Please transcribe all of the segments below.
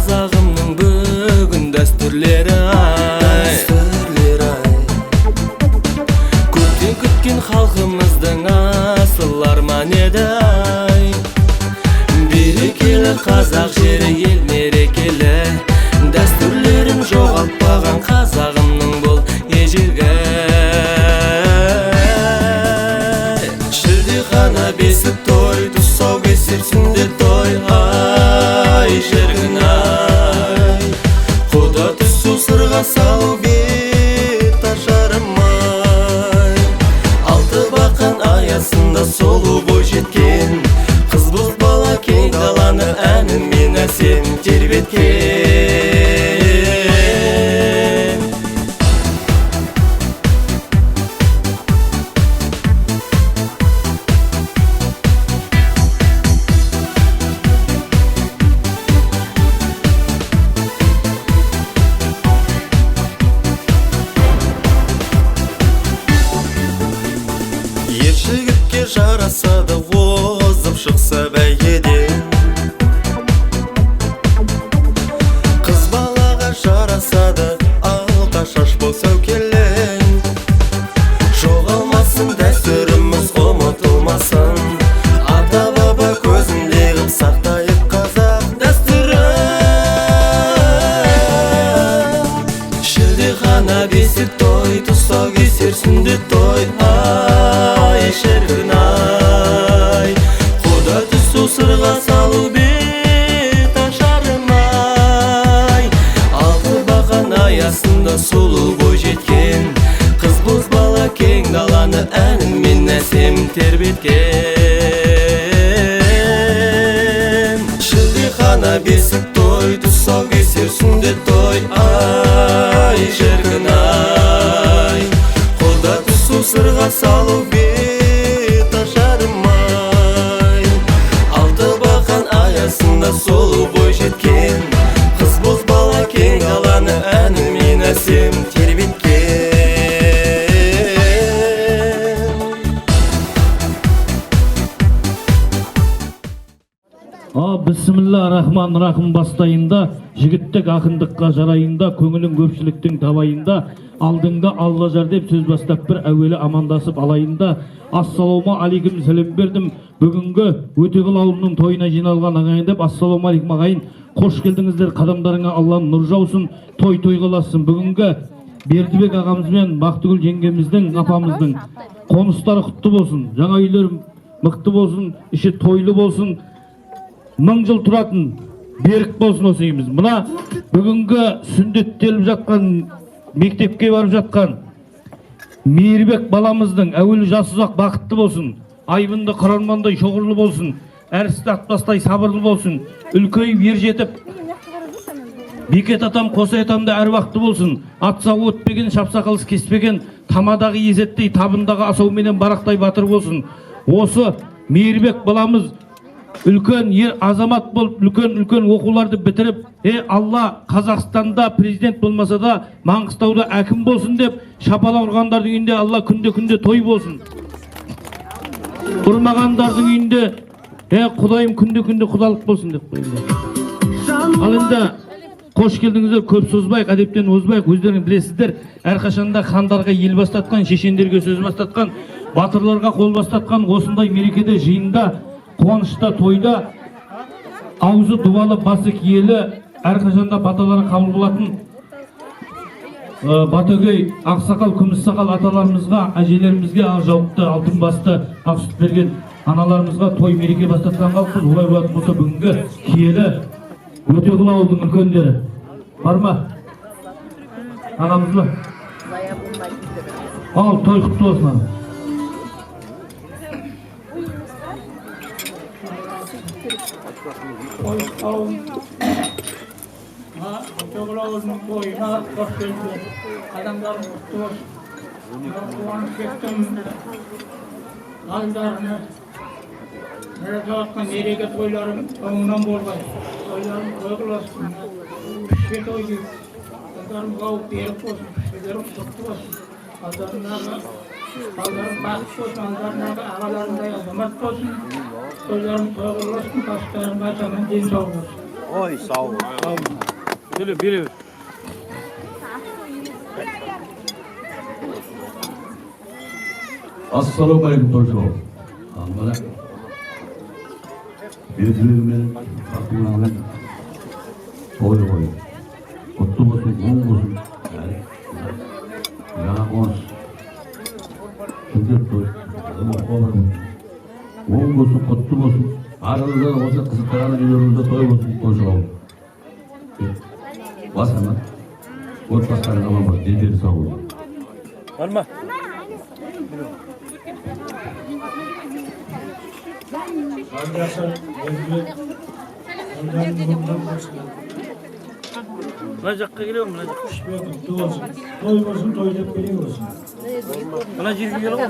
қазағымның бүгін дәстүрлері көптен күткен халқымыздың асыл арманы еді берекелі қазақ жері ел мерекелі дәстүрлерін жоғалтпаған қазағымның бұл ежелгі шілдехана бесік той тұсаукесер сүндет той ай шіркін ай құда түсу сырға салу бет ашарым ай алты бақан аясында сұлу бой жеткен қыз боз бала кең даланы әнімен әсем тербеткен ер жігітке жарасады озып шықса бәйгеден қыз балаға жарасады алқа шаш болса келен жоғалмасын дәстүріміз ұмытылмасын ата баба көзіндей қып сақтайық қазақ дәстүрін шілдехана бесік той тұсаукесер сүндет той ай шіркін ай құда түсу сырға салу бет ашарым ай алты бақан аясында сұлу бой жеткен қыз боз бала кең даланы әнімен әсем тербеткен шілдехана бесік той тұсаукесер сүндет той ай шіркін ай құда түсу сырға салу бет ашарым ай алты бақан аясында сұлу бой жеткен қыз боз бала кең даланы әнімен әсем тербеткен Бисмиллахир-рахманир-рахим бастайында жігіттік ақындыққа жарайында көңілін көпшіліктің табайында алдыңда алла жар деп сөз бастап бір әуелі амандасып алайында ассалауму алейкум сәлем бердім бүгінгі Өтеғұл ауылының тойына жиналған ағайын деп ассалауму алейкум ағайын қош келдіңіздер қадамдарыңа Алланың нұр жаусын той қыласын бүгінгі Бердібек ағамыз мен Бақтыгүл жеңгеміздің апамыздың қоныстары құтты болсын жаңа үйлер мықты болсын іші тойлы болсын 1000 жыл тұратын берік болсын осы үйіміз. Мына бүгінгі сүндеттеліп жатқан мектепке барып жатқан Мейірбек баламыздың әуелі жасы ұзақ бақытты болсын, айбынды қырармандай шоғырлы болсын, әрісті атпастай сабырлы болсын, үлкейіп ер жетіп Бекет атам, Қосай атам да әр уақытты болсын. Атсау өтпеген, шапсақалыс кеспеген, тамадағы езеттей, табындағы асауменен барақтай батыр болсын. Осы Мейірбек баламыз үлкен ер азамат болып, үлкен оқуларды бітіріп, Алла Қазақстанда президент болмаса да, Маңғыстауда әкім болсын деп, шапала ұрғандардың үйінде Алла күнде той болсын. Ұрмағандардың үйінде, Құдайым күнде құдалық болсын деп қойды. Ал енді қош келдіңіздер, көп созбайық, әдептен озбайық, өздеріңіз білесіздер, әрқашанда хандарға ел бастатқан, шешендерге сөз бастатқан, батырларға қол бастатқан, осындай мерекеде жиында, қуанышта, тойда, аузы дуалы, басы киелі, әрқашанда баталары қабыл болатын Батөгей, Ақсақал, Күміссақал аталарымызға, әжелерімізге ақ жауапты, алтын басты, ақ сүт берген аналарымызға той мереке бастатқан қалыппыз. Олай болатын болса бүгінгі киелі Өтеғұл ауылдың үлкендері бар ма? Ағамыз ба? Ал, той құтты болсын. Өтеғұл ауылдың тойына қош келді. Адамдарың құтты болсын. Қуанып кеттім. Алдарына жатқан мереке тойларың оңынан болғай. Тойларың той қыласын. Үшке той дейік. Алдарың қауып беріп болсын. Үшкелерің құтты болсын. Алдарындағы бақыт болсын. Алдарындағы ағаларындай азамат болсын. Тойларың той қыласын. Тастарың бачамын ден сау болсын. Ой, sağ ol. Böyle biri. Assalomu alaykum Toshloq. Mana belgilangan taqdirlangan to'y qo'y. Qutlug' bo'lsin, o'ng bo'lsin. Yalang'och. Shunday to'y. O'ng bo'lsin, qutlug' bo'lsin. Aramizda o'sha qiziqarli uylarimizda to'y bo'lsin Toshloq. Bosaman. O'tpasdan nima bor? Dedi sağ ol. Varma. Buna jakka geliyor mu? Toy olsun, toy dep geliyorsun. Buna jirgi geliyor mu?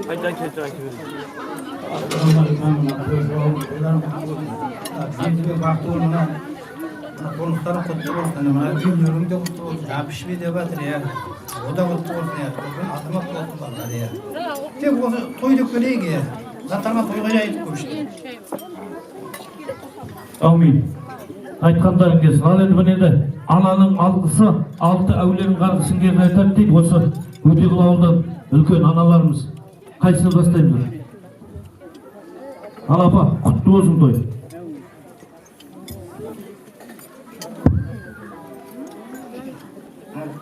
Haydan kesin takip edin. Konukların kutlu olsun. Bilmiyorum da kutlu olsun. Ya pişmeyi de batır ya. O da kutlu olsun ya. Adıma kutlu olsun vallahi ya. Tek o toyduk böyle ya. Zaten toyga jayıp koştu. Amin. Айтқандарың келсін. Ал енді міне де ананың алғысы, алты әуленің қарғысын кері айтады дейді. Осы Өтеғұл ауылдан үлкен аналарымыз. Қайсыны бастаймыз? Ал апа, құтты болсын той.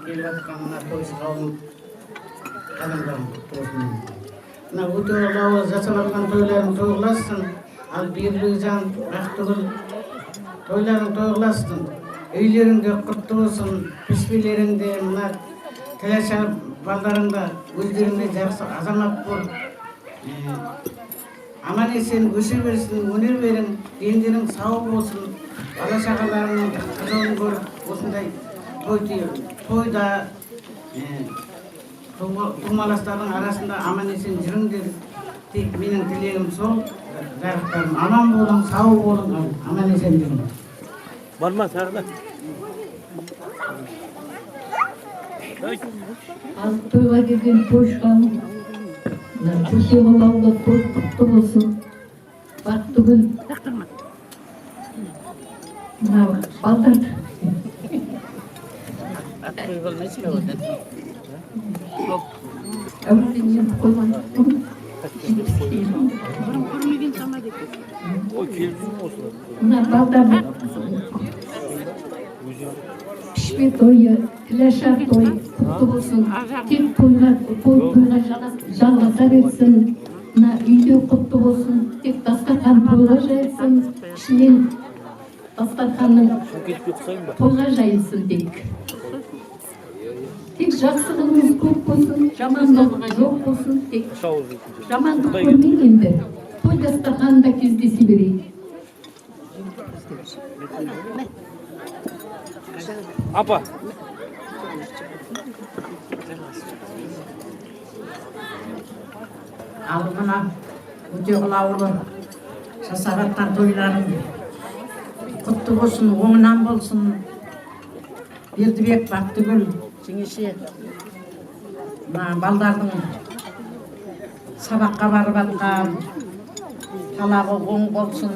Kelvatkanına toysağın kadınlarım kutlu olsun. Өтеғұл ауылы жасалған тойларын тойласын. Ал Берлізан, Ақтығыл toyların toylasın. Öylеріңде құтты болсын. Пішпелеріңде, мына тіләші балдарыңда өздеріңде жақсы азамат бол. Аман есен өсе берсін, өнер берің, дендерің сау болсын. Бала шағаларының қызығын көріп, осындай тойда тумаластардың арасында аман есен жүріңдер. Тек менің тілегім сол. Жарықтарым аман болың, сау болың, аман есен жүрің. Varma sarıda. Al toyga kelген to'shqan, Өтеғұл ауылда той құтты болсын. Бақытты күн. Мына балдар. Әулиеден қойған жоқпын. Мына балдар. Пішпе тойы, тіләшар той құтты болсын. Тек тойға жалғаса берсін. Мына үйде құтты болсын. Тек дастархан тойға жайылсын. Ішінен дастарханның тойға жайылсын тек. Тек жақсылығымыз көп болсын, жамандық жоқ болсын. Тек жамандық көрмейін енді. Той дастарханында кездесе берейік. Apa? Ал мына Өтеғұл ауылы жасағатқан тойларың құтты болсын, оңынан болсын. Бердібек, Бақтыгүл, жеңеше, балдардың сабаққа барып атқан, талағы оң болсын,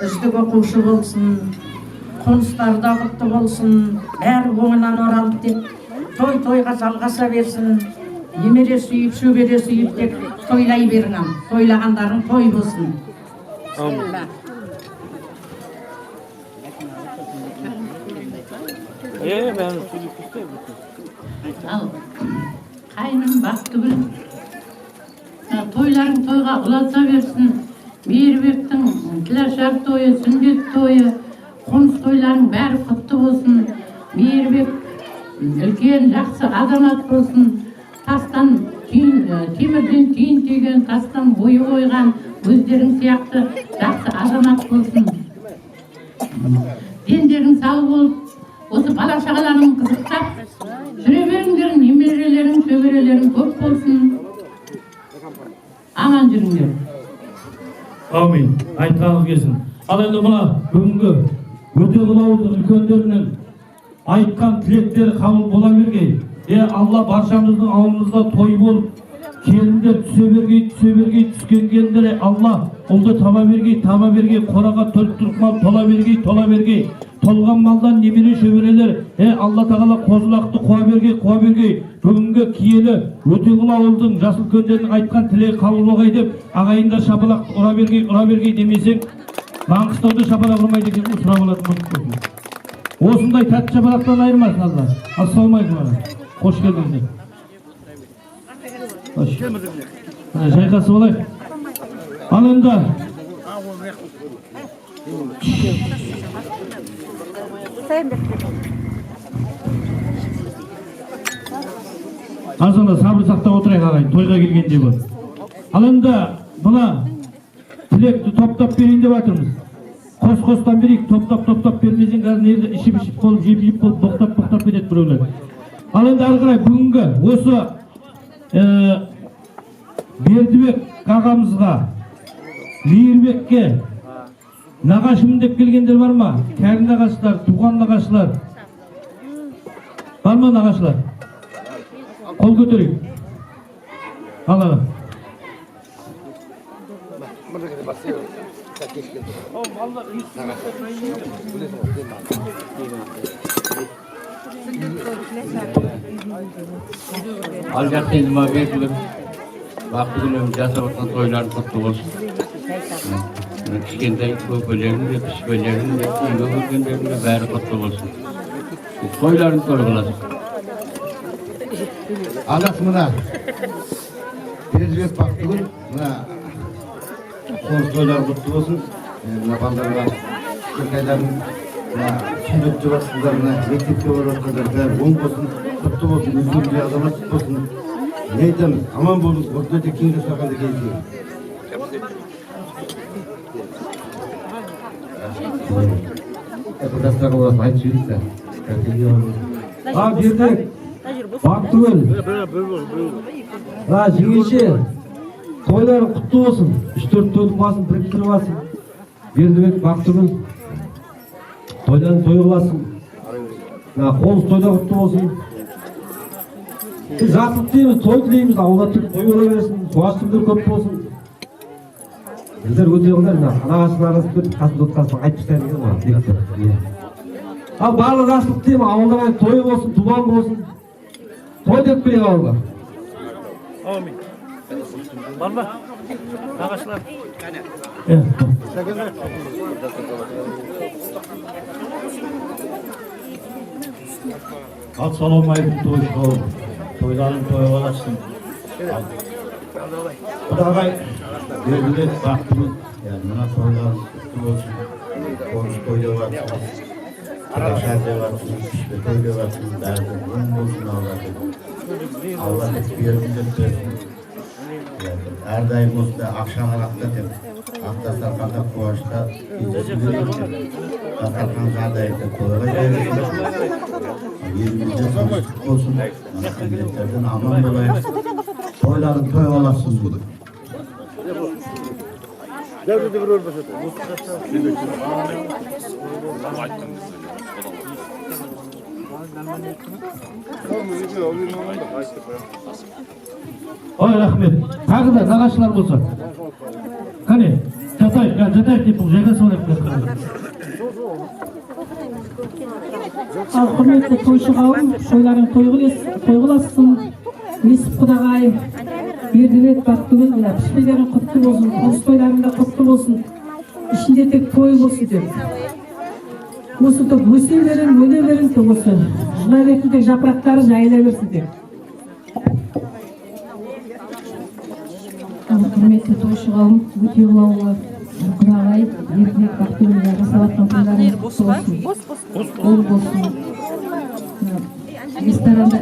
үздік оқушы болсын, қоныстары да құтты болсын, бәрі оңынан оралып деп, тойға жалғаса берсін. Немере сүйіп, шөбере сүйіп деп тойлай беріңім. Тойлағандарың той болсын. Ал қайным Бақтыгүл, тойларың тойға ұласа берсін. Мейірбектің тіләшар тойы, сүндет тойы, қоныс тойларың бәрі құтты болсын. Мейірбек үлкен жақсы азамат болсын. Тастан темірден түйін түйген, тастан бойы қойған өздерің сияқты жақсы азамат болсын. Дендерің сау болып, осы бала шағаларың қызықтап, жүре беріңдер, немерелерің, шөберелерің көп болсын. Аман жүріңдер. Amin. Айтқаныңыз келсін. Ал енді мына бүгінгі Өтеғұл ауылдың үлкендерінің айтқан тілектері қабыл бола бергей. Алла баршамыздың ауылымызда той болып, Келіндер түсе бергей, түскен келіндер Allah, ұлды таба бергей, қораға төліп мал тола бергей, толған малдан немере шөберелер, Алла тағала қозылақты қуа бергей, бүгінгі киелі Өтеғұл ауылдың жасыл көндерінің айтқан тілегі қабыл болғай деп, ағайындар шапалақты ұра бергей демесең, Маңғыстауда шапалақ ұрмайды екен, сұрап алатын болдық. Осындай тәтті шапалақтан айырмасын Алла. Ассалаумағалейкум. Қош келдіңіздер. Жайғасы болайық. Ал енді азғана сабыр сақтап отырайық ағайын, тойға келгенде бұл. Ал енді бұна тілекті топтап берейін деп жатырмыз. Қос-қостан берейік, топтап бермесең қазір ішіп болып, жеп болып, боқтап кетеді біреулер. Ал енді ары қарай бүгінгі осы Бердібек ағамызға, Мейірбекке нағашымын деп келгендер бар ма? Кәрі нағашылар, туған нағашылар. Бар ма нағашылар? Қол көтерейік. Ал аға. Ал жақсыма берділер. Бақты күнім жасап отқан тойларын құтты болсын. Кішкентай көпелерін де, пішпелерін де, үйге көргендерін де бәрі құтты болсын. Тойларын той қыласың. Алас мына Бердібек Бақтыгүл, мына қоныс тойлары құтты болсын. Мына балдарға кішкентайларын сүйреп жүрасыңдар, мына мектепке барып жатқандар бәрі оң болсын, құтты болсын, өздерінде азамат болсын. Ne айтамыз, аман болыңыз, өте кең жасағанда келсеңіз. Депутаттарға оларды айтып жіберейік. Бердібек Бақтыгүл, жеңеше, тойлары құтты болсын, 3-4 тойлық басын біріктіріп алсын. Бердібек Бақтыгүл, тойларын той қыласың, қоныс тойда құтты болсын. Жақсылық дейміз, той тілейміз, ауылда тек той бола берсін, туғашсыңдар көп болсын. Біздер өте қылдар, нағашының арасы көтіп, қасында отқасың, айтып тастайын деген ғой, дектер. Ал барлық жақсылық дейміз, ауылда той болсын, туған болсын. Той деп келейік ауылға. Амин. Бар ма? Нағашылар. Ассалаумағалейкум, тойларын тойға аласың. Құдағай Бердібек Бақтыгүл, мына тойларын құтты болсын. Қоныс той деп жатсың, Құдашар деп жатсың, пішпе той деп жатсың, бәрі оң болсын Алла. Алла беріп деп берсін. Әрдайым осында ақшаны ақтатып, ақтасарқанда қуашта кездесіп берейік. Дастархан жағдайында тойға бересің. Елімізде тыныштық болсын, міндеттерден аман болайық. Тойларын той аласыз бұды. Ой, рахмет. Тағы да нағашылар болса. Қане, жатайық деп бұл жайға салайық. Ал құрметті тойшы қауым, тойларын той қыласың. Несіп Құдағай, Бердібек Бақтыгүл, пішпелерің құтты болсын, қоныс тойларында құтты болсын. Ішінде тек той болсын деп. Осы топ өсе берін, өне берін топ осы. Жылай берсін тек жапырақтары жайыла берсін деп. Құрметті тойшы қауым, Өтеғұл ауылы, Құдағай, Бердібек Бақтыгүлге жасап жатқан тойларыңыз құтты болсын. Ол болсын. Ресторанда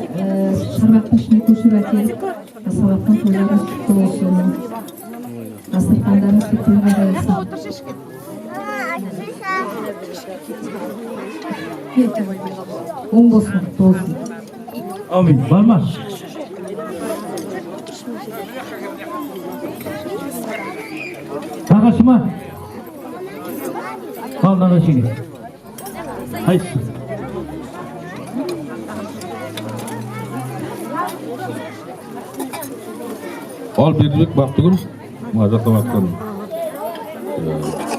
шарбақтың ішіне көшіп әкеліп, жасап жатқан тойларыңыз құтты болсын. Дастархандарыңыз тек тойға жайылсын. Оң болсын, құтты болсын. Амин. Бар ма? Нағашыма? Ал нағашыға. Қайсысы? Al Berdirbek Baktugul, Mazakta Baktan.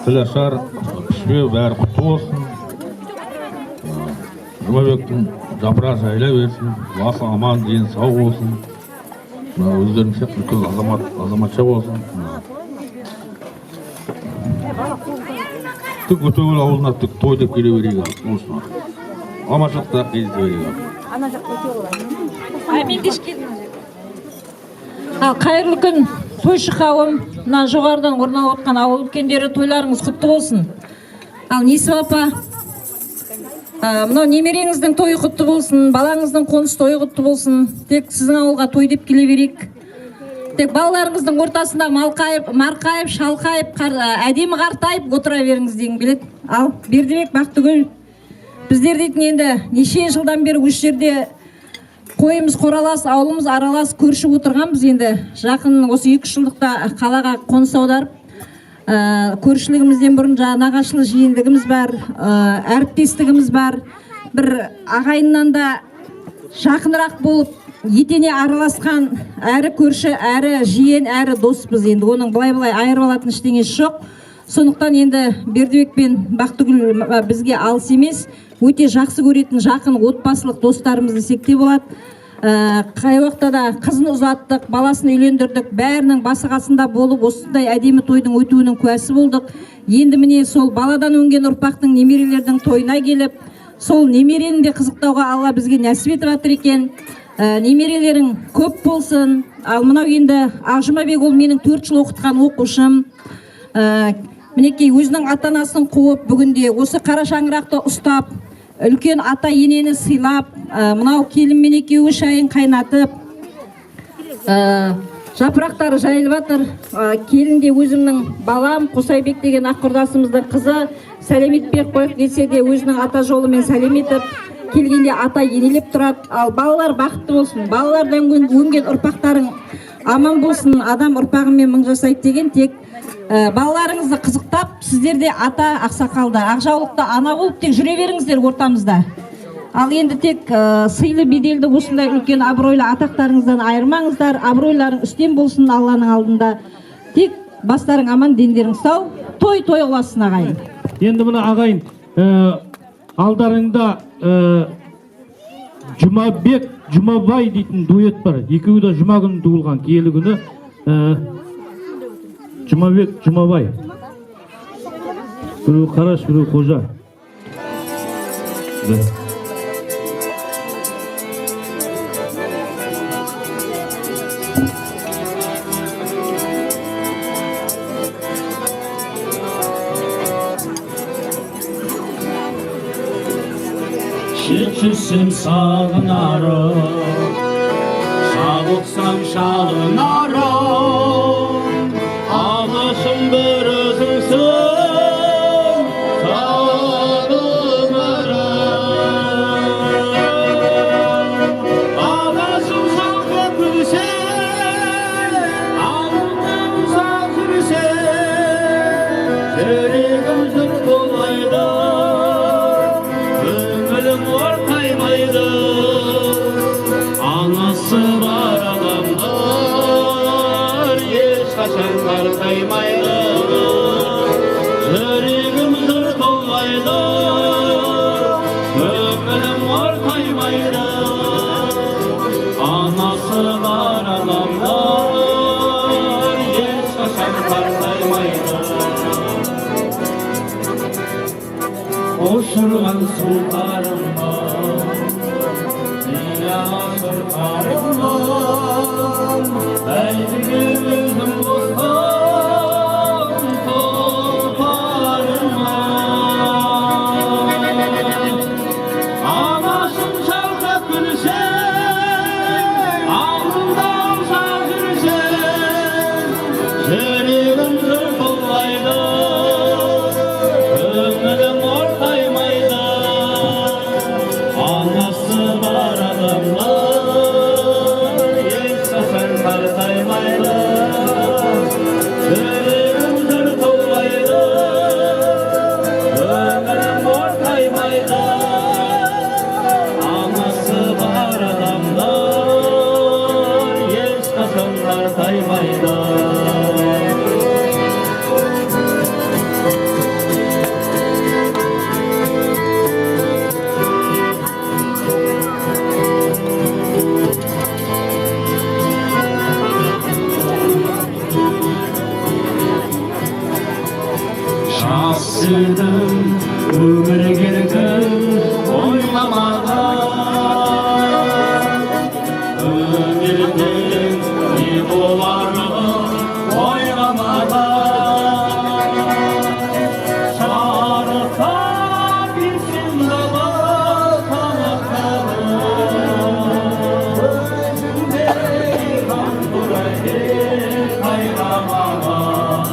Tilaşar, pişme, bari kutu olsun. Cumabek'tin japrağı sayla versin, vası aman, deyin sağ olsun. Özlerim şek, bütün azamatça olsun. Tük ötөгül avuluna tük toy dep kele vereyim olsun. Amaçlıkta kıyız vereyim. Al қайырлы күн, тойшы қауым, мына жоғарыдан орын алып отқан ауыл үлкендері тойларыңыз құтты болсын. Ал Несіп апа, мынау немереңіздің тойы құтты болсын, балаңыздың қоныс тойы құтты болсын. Тек сіздің ауылға той деп келе берейік. Тек балаларыңыздың ортасында марқайып, шалқайып, әдемі қартайып отыра беріңіз деген келеді. Ал Бердібек Бақтыгүл, біздер дейтін енді неше жылдан бері осы жерде қойымыз қоралас, ауылымыз аралас көрші отырғанбыз. Енді жақын осы 2 жылдықта қалаға қоныс аударып, көршілігімізден бұрын нағашылы жиендігіміз бар, әріптестігіміз бар. Бір ағайыннан да жақынырақ болып, етене араласқан әрі көрші, әрі жиен, әрі доспыз. Енді оның былай-былай айырып алатын ештеңесі жоқ. Сондықтан енді Бердібек пен Бақтыгүл бізге алыс емес, өте жақсы көретін жақын отбасылық достарымыз десек те болады. Қай уақытта да қызын ұзаттық, баласын үйлендірдік, бәрінің басы қасында болып, осындай әдемі тойдың өтуінің куәсі болдық. Енді міне сол баладан өнген ұрпақтың немерелердің тойына келіп, сол немерені де қызықтауға Алла бізге нәсіп етіп жатыр екен. Немерелерің көп болсын. Ал мынау енді Ақжұмабек, ол менің 4 жыл оқытқан оқушым. Мінекей өзінің ата-анасын қуып, бүгінде осы қара шаңырақты ұстап, үлкен ата енені сыйлап, мынау келінмен екеуі шайын қайнатып, жапырақтары жайылып жатыр. Келін де өзімнің балам, Қосайбек деген ақ құрдасымыздың қызы. Сәлем етпей қойық десе де өзінің ата жолымен сәлем етіп, келгенде ата енелеп тұрады. Ал балалар бақытты болсын, балалардан өнген ұрпақтарың аман болсын, адам ұрпағымен мың жасайды деген. Тек балаларыңызды қызықтап, сіздерде ата ақсақалда, ақжаулықта ана болып тек жүре беріңіздер ортамызда. Ал енді тек сыйлы беделді осындай үлкен абыройлы атақтарыңыздан айырмаңыздар. Абыройларың үстем болсын Алланың алдында. Тек бастарың аман, дендерің сау, той қыласын ағайын. Енді мына ағайын, алдарыңда Жұмабек, Жұмабай дейтін дуэт бар. Екеуі де жұма күні туылған, киелі күні. Жұмабек, Жұмабай. Біреу Қараш, біреу Қожа. Шешісін сағынарым, шабықсам шалынарым, алышым бір өзіңсің, сағынарым. Алашым шалқы күлсе, алыннан ұзақ жүрсе, жүрегім жүр болмайды. Anası var adamlar, ешқашан қартаймайды. Жүрегім жыр толмайды, көңілім ортаймайды. Анасы бар адамдар, ешқашан қартаймайды. Ұшырған сұлтарыма, бәйдіге өзім қостым тұлпарыма. Анашым шалқап күлсе, алдымда ұзақ жүрсе, жүрегім жыр толмайды, көңілім ортаймайды. Anası var adamlar, ешқашан қартаймайды. жандар таймайды. Şahsıdım ömür gerken oynamadan, ömürden ne olarını oynamadan. Şarıkta bilsin dağ kanatlarım, özümde kan burayı kayramadan.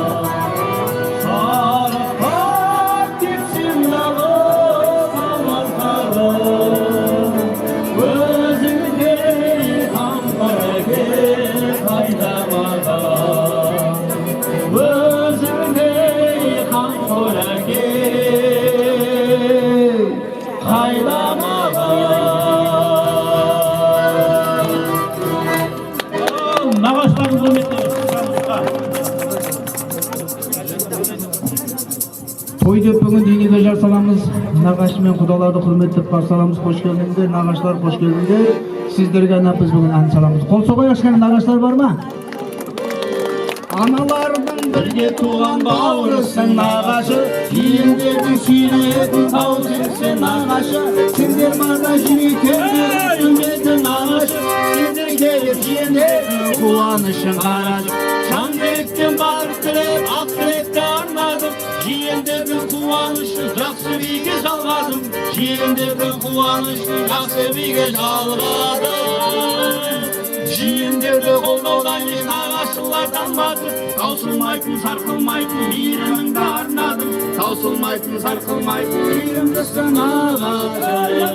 Nağaçlarımız hürmetli. Той деп бүгін денеге жар саламыз. Нағашы мен құдаларды құрметтеп қарсы аламыз. Қош келдіңдер, нағашылар қош келдіңдер. Сіздерге ғана біз бүгін ән саламыз. Қол соғайық кішкене нағашылар бар ма? Аналардың бірге туған бауырысың нағашы, жиендердің сүйенетін тау жерсің нағашы. Сендер барда жүйкеңді үметін нағашы, сендер келіп жиендердің қуанышын қарады. Жанбектен бар тілеп, ақ тілекті арнадым. Жиендердің қуанышын жақсы биге жалғадым. Жиендердің қуанышын жақсы биге жалғадым. Жиендерді қолдаудан мен нағашылар танбадым. Таусылмайтын, сарқылмайтын мейіріміңді арнадым. Таусылмайтын, сарқылмайтын мейірімдісі нағашы.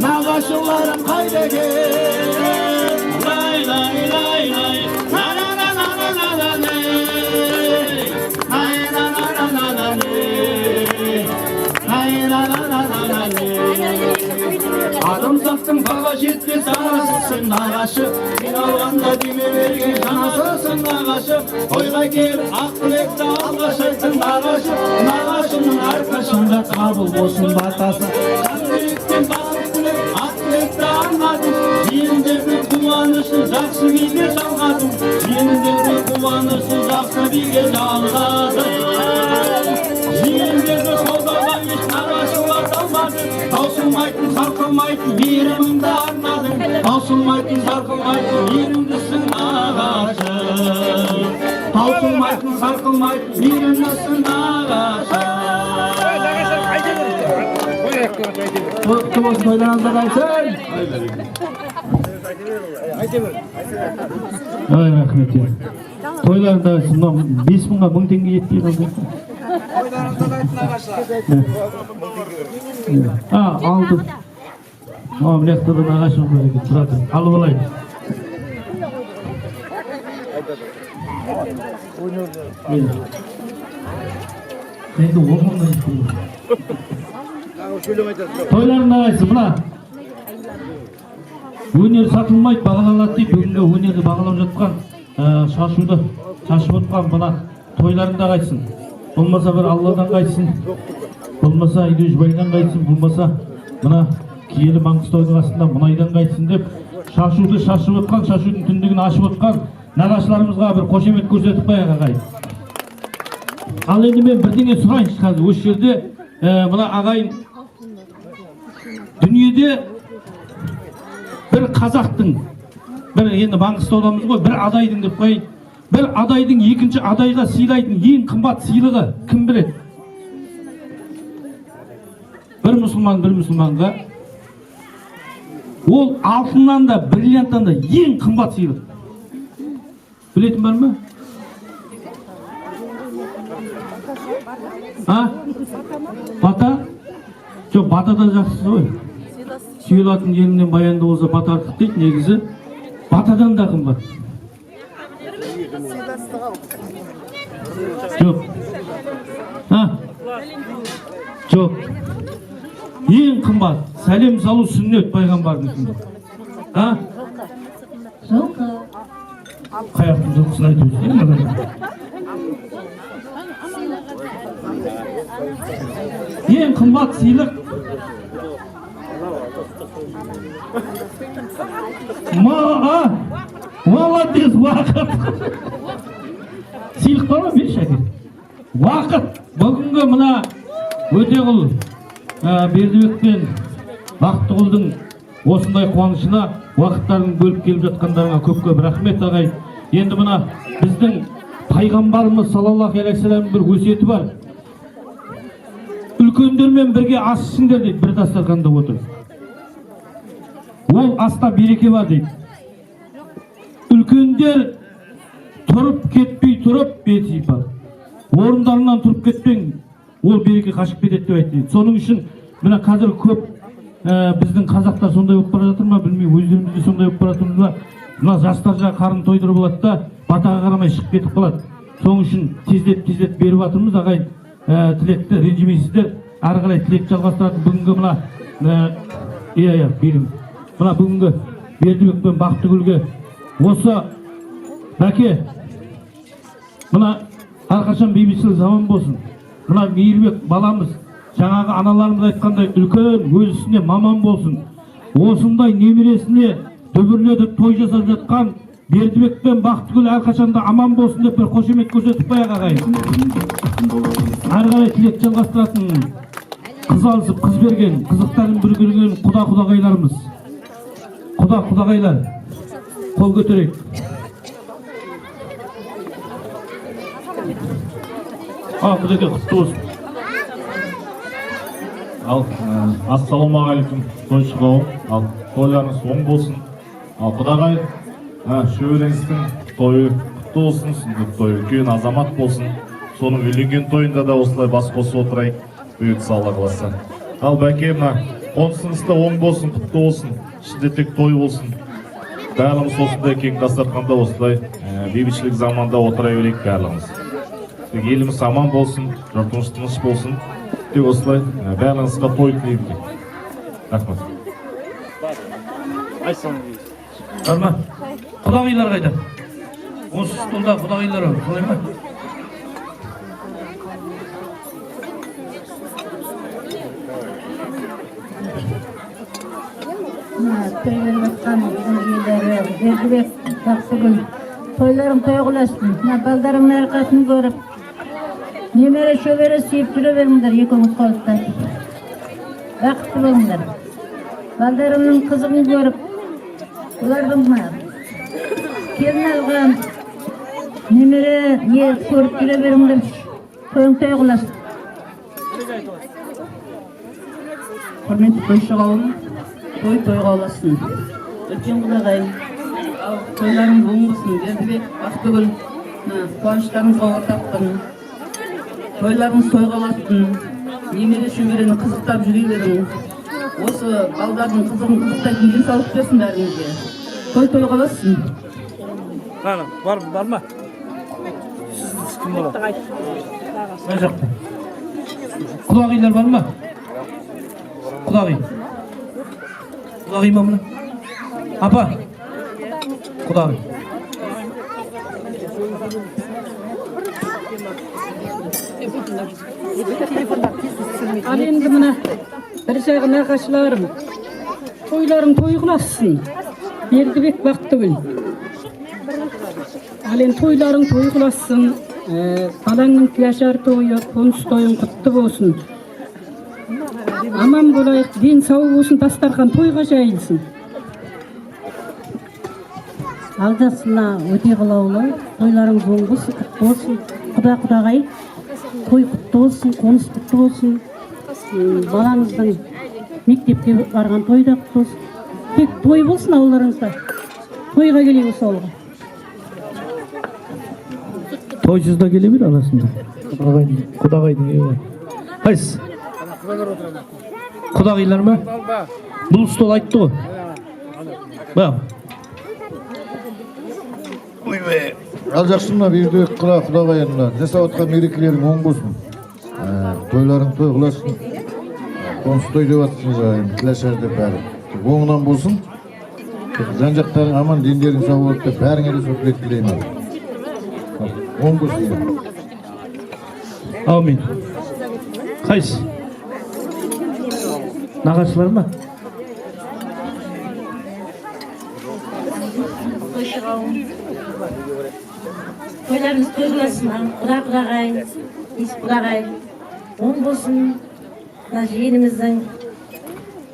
Nağaşılarım kayda gel. Lay lay lay lay. La la la la la la la la. Lay la la la la la la. Lay la la la la la la. Adımsaktın kağa жетпес арасысың нағашы. Мен алғанда деме берген жанасысың нағашы. Тойға келіп ақ тілекті алғаш айттың нағашы. Нағашының әрқашанда қабыл болсын батасы. Жанбектен балық тілеп ақ тілекті арнадым. Жиендердің қуанышын жақсы биге жалғадым. Жиендердің қуанышын жақсы биге жалғадым. Жиендерді қолдаудан еш нағашылар талмады. Таусылмайтын, сарқылмайтын мейіріміңді арнадың. Таусылмайтын, сарқылмайтын мейірімдісің нағашы. Таусылмайтын, сарқылмайтын мейірімдісің нағашы. Құтты болсын, тойларыңыздар айтсын. Ай, рахмет. Тойларында 5.000-ға 1000 теңге жетпей қалды. Тойларыңыздар айтсын нағашылар. Алды. Мына жақта да нағашым бар екен. Тұра тұр. Алып алайын. Енді оқымдай тұрмын. Тойларында қайсы, мына өнер сатылмайды, бағаланады дейді. Бүгінгі өнерді бағалап жатқан, шашуды шашып отқан мына тойларында қайсын. Болмаса бір Алладан қайтсын, болмаса Үйдежбайдан қайтсын, болмаса мына киелі Маңғыстаудың астында мұнайдан қайтсын деп шашуды шашып отқан, шашудың түндігін ашып отқан нағашыларымызға бір қошемет көрсетіп қояйық ағайын. Ал енді мен бірдеңе сұрайыншы қазір осы жерде мына ағайын дүниеде бір қазақтың, бір енді Маңғыстаудамыз ғой, бір адайдың деп қояйын. Bir adayдың екінші адайға сыйлайтын ең қымбат сыйлығы кім біледі? Bir мұсылманға ол алтыннан да, бриллианттан да ең қымбат сыйлық. Білетін бар ма? Бата? Жоқ, бата да жақсы ғой. Сүйелатын елімнен баянды болса бата артық дейді, негізі батадан да қымбат. Жоқ. Жоқ. Ең қымбат сәлем салу сүннет пайғамбардың. А? Жылқы. Қаяқтың жылқысын айтып ең қымбат сыйлық молодец, уақыт. Сыйлық бар ма? Бер Шәкер. Уақыт. Бүгінгі мына Өтеғұл Бердібек пен Бақтығұлдың осындай қуанышына уақыттарын бөліп келіп жатқандарыңа көп-көп рахмет ағай. Енді мына біздің пайғамбарымыз саллаллаху алейхи ва саллямның бір өсиеті бар. Үлкендермен бірге ас ішіңдер дейді, бір дастарханда отырып. Ол аста береке бар дейді. Үлкендер тұрып кетпей тұрып бет сипар. Орындарынан тұрып кетпең, ол береке қашып кетеді деп айтты. Соның үшін мына қазір көп біздің қазақтар сондай болып бара жатыр ма, білмеймін, өздеріміз де сондай болып бара жатырмыз ба. Мына жастар жағы қарын тойдырып алады да, батаға қарамай шығып кетіп қалады. Соның үшін тездет беріп жатырмыз ағайын. Тілекті ренжімейсіздер. Ары қарай тілек жалғастыратын бүгінгі мына берім. Мына бүгінгі Бердібек пен Бақтығұлге осы бәке мына әрқашан бейбітшілік заман болсын. Мына Мейірбек баламыз жаңағы аналарымыз айтқандай үлкен өз ісіне маман болсын. Осындай немересіне дүбірлетіп той жасап жатқан Бердібек пен Бақтығұл әрқашанда аман болсын деп бір қошемет көрсетіп қояйық ағайын. Ары қарай тілек жалғастыратын қыз алысып қыз берген қызықтарын бір көрген құда-құдағайларымыз. Құда-құдағайлар қол көтерейік. Құдеке құтты болсын. Ассалаумағалейкум тойшы қауым. Тойларыңыз оң болсын. Құдағай шөбереңіздің тойы құтты болсын, сүндет тойы үлкен азамат болсын. Соның үйленген тойында да осылай бас қосып отырайық, бұйыртса Алла қаласа. Ал бәке, қонысыңыз да оң болсын, құтты болсын, шілдетек той болсын. Бәріміз осындай кең дастарханда осылай бейбітшілік заманда отыра берейік бәріміз. Еліміз аман болсын, жұртымыз тыныш болсын. Тек осылай бәріңізге той тілеймін. Рахмет. Арма, құдағайлар қайда? Осы столда құдағайлар бар, солай ма? Toylarım atkan bizimkileri, Berдібек, Бақтығұл, toylarım toy kılasın. Baldarımın arkasını görüp, nemere şöbere seyip düre vermediler, yekimiz koyuklar. Baqıtlı olunlar. Baldarımın kızını görüp, ulardım kelin algan, nemere görüp düre vermediler, toyun toy kılasın. Hürmetli toyшы қауым, той-тойға оласын. Үлкен құдағай, тойларың оң болсын. Бердібек, Бақтығұл, қуаныштарыңызға ортақпын. Тойларыңыз тойға оласын. Немере шөберені қызықтап жүре берің. Осы балдардың қызығын қызықтайтын денсаулық берсін бәріңізге. Той-тойға оласын. Бар ма? Кім болады? Мына жақта. Құдағайлар бар ма? Құдағай. Құдағай ма мұны? Апа. Құдағай. Ал енді мына бір жағы нағашыларым, тойларың той қыласың. Бердібек, Бақтығұл. Ал енді тойларың той қыласың. Балаңның тілашар тойы, қоныс тойың құтты болсын. Аман болайық, ден сау болсын, дастархан тойға жайылсын. Алдасына Өтеғұл ауылы, тойларыңыз оң болсын, құтты болсын. Құда-құдағай, той құтты болсын, қоныс құтты болсын. Балаңыздың мектепке барған той да құтты болсын. Тек той болсын ауылдарыңызда. Тойға келейік осы ауылға. Тойсыз да келе бер арасында. Құдағайдың үйі бар. Қайсыз? Құдағайлар ма? Бұл стол айтты ғой. Бақ. Ал жақсымна Бердібек құдағайына жасап отқан мерекелерің оң болсын. toylarың той қыласың. Қоныс той деп жатсың, тіләшер деп бәрі. Оңынан болсын. Жан-жақтарың аман, дендерің сау болып деп бәріңе де сол тілек тілеймін. Оң болсын. Аумин. Қайсы? Нағашылар ма? Тойларыңыз той қыласын, құда-құдағай, ес-құдағай, оң болсын. Мына жиеніміздің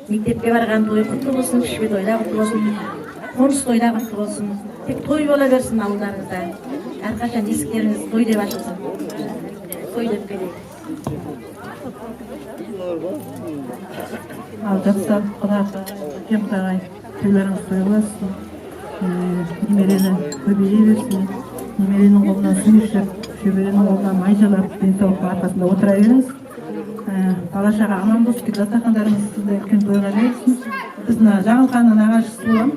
мектепке барған той құтты болсын, кішіпе тойда құтты болсын, қоныс тойда құтты болсын. Тек той бола берсін ауылдарыңызда. Әрқашан есіктеріңіз той деп ашылсын. Той деп келейік. Ал жақсы, құдағай, тойларыңыз той қыласын. Немерені көбейе берсін. Немеренің қолынан су ішіп, шөберенің қолынан май жалап, денсаулықтың арқасында отыра беріңіз. Бала-шаға аман болсын, дастархандарыңыз сізді үлкен тойға берсін. Біз мына Жаңылқанның нағашысы боламын.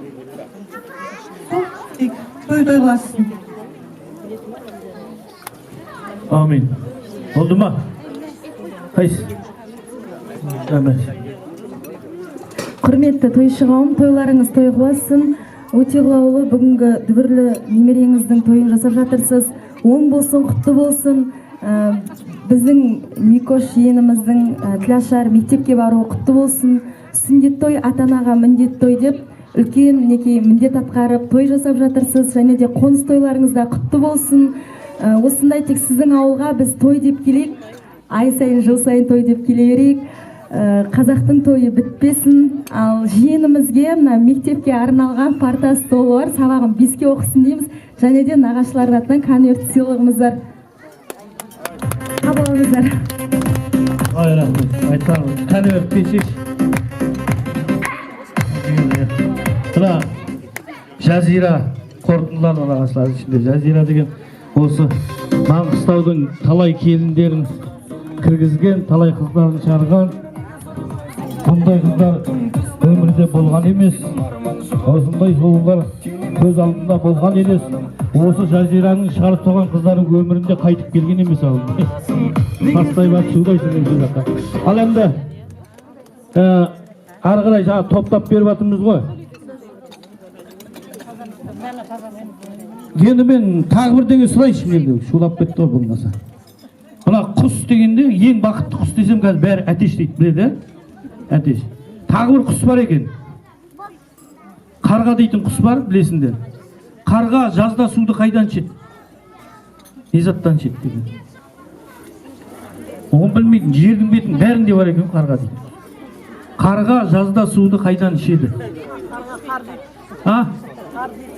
Тек той қыласын. Амин. Oldu mu? Қайсы? Құрметті тойшы қауым, тойларыңыз той қыласын. Өтеғылаулы бүгінгі дүбірлі немереңіздің тойын жасап жатырсыз. Оң болсын, құтты болсын. Біздің Микош жиеніміздің Тілашар мектепке баруы құтты болсын. Сүндет той ата-анаға міндет той деп үлкен неке міндет атқарып той жасап жатырсыз. Және де қоныс тойларыңызда құтты болсын. Осындай тек сіздің ауылға біз той деп келейік. Ай сайын, жыл сайын той деп келе берейік. Қазақтың тойы бітпесін. Ал жиенімізге мына мектепке арналған парта столы бар, сабағын 5-ке оқысын дейміз. Және де нағашылардың атынан конверт сыйлығымыз бар. Қабыл алыңыздар. Ай, рахмет. Айтқан конверт бесеш. Мына Жазира қорытындылар нағашылар ішінде. Жазира деген осы Маңғыстаудың талай келіндерін кіргізген, талай қыздарын шығарған. Бұндай қыздар өмірде болған емес. Осындай сұлулар көз алдында болған емес. Осы Жазираның шығарып тұрған қыздардың өмірінде қайтып келген емес ал. Тастай бат судай сөйлейсіз жаққа. Ал енді ары қарай жаңа топтап беріп жатырмыз ғой. Енді мен тағы бірдеңе сұрайыншы енді, шулап кетті ғой болмаса. Мына құс дегенде ең бақытты құс десем қазір бәрі әтеш дейді, біледі? Әтеш. Тағы бір құс бар екен. Қарға дейтін құс бар, білесіңдер. Қарға жазда суды қайдан ішеді? Не заттан ішеді деген. Оған білмейтін, жердің бетін бәрінде бар екен қарға дейді. Қарға жазда суды қайдан ішеді?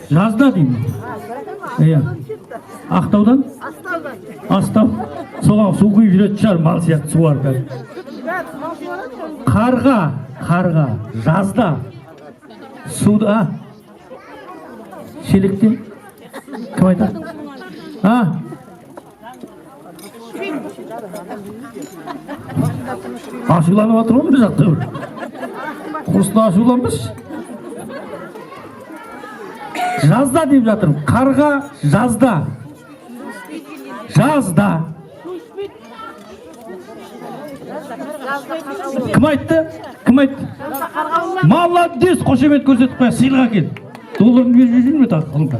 Жазда деймін. Ақтаудан? Астау. Соған су құйып жүретін шығар, мал сияқты су бар қазір. Қарға жазда суды, шелектен? Кім айтады? Ашуланып жатыр ғой бір жақта. Құрысына ашуланбашы. Жазда деп жатырмын. Қарға жазда. Жазда. Кім айтты? Кім айтты? Молодец, қошемет көрсетіп қоя, сыйлыға кел. Долларын беріп жүрмін бе тағы қолыңда?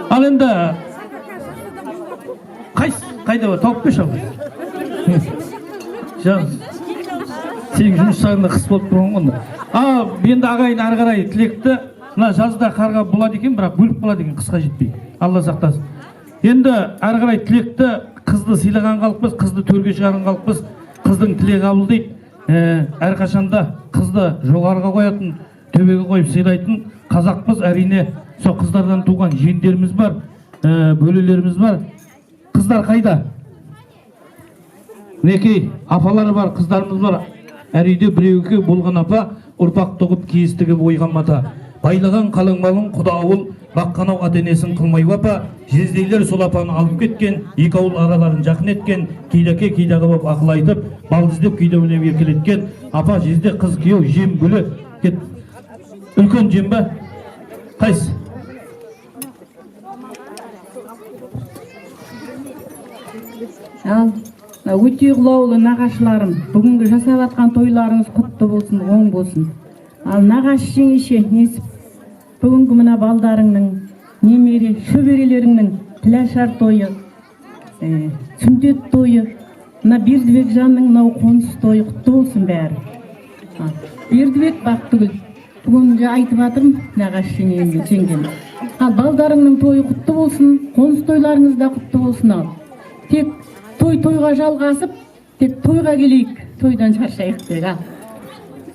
Ал енді қайда бар? Тауып беш алға. Сенің жұмыс жағында қыс болып тұрған ғында. Енді ағайын ары қарай тілекті. Мына жазда қарға болады екен, бірақ бөліп қалады екен, қысқа жетпей. Алла сақтасын. Енді ары қарай тілекті қызды сыйлаған қалыппыз, қызды төрге шығарған қалыппыз. Қыздың тілегі қабылдайды. Әрқашанда қызды жоғарыға қоятын, төбеге қойып сыйлайтын қазақпыз. Әрине, сол қыздардан туған жиендеріміз бар, бөлелеріміз бар. Қыздар қайда? Мінекей, апалары бар, қыздарымыз бар. Әр үйде біреуге болған апа, ұрпақ тұғып кейістігіп ойған мата. Байлаған қалың малын құда ауыл, баққанау ата-енесін қылмай апа. Жездейлер сол апаны алып кеткен, екі ауыл араларын жақын еткен, кейдаке кейдағы боп ақыл айтып, бал іздеп кейдаулеп еркелеткен. Апа жезде қыз күйеу жем гүлі кет. Үлкен жем ба? Қайсы? өте құлаулы нағашыларым, бүгінгі жасап жатқан тойларыңыз құтты болсын, оң болсын. Ал нағашы жеңеше несіп, бүгінгі мына балдарыңның, немере, шөберелеріңнің тіләшар тойы, сүндет тойы, мына Бердібек жанның мынау қоныс тойы құтты болсын бәрі. Бердібек Бақтыгүл, бүгінгі айтып жатырмын нағашы жеңгем. Ал балдарыңның тойы құтты болсын, қоныс тойларыңыз да құтты болсын. Ал тек тойға жалғасып, тек тойға келейік, тойдан шаршайық деді.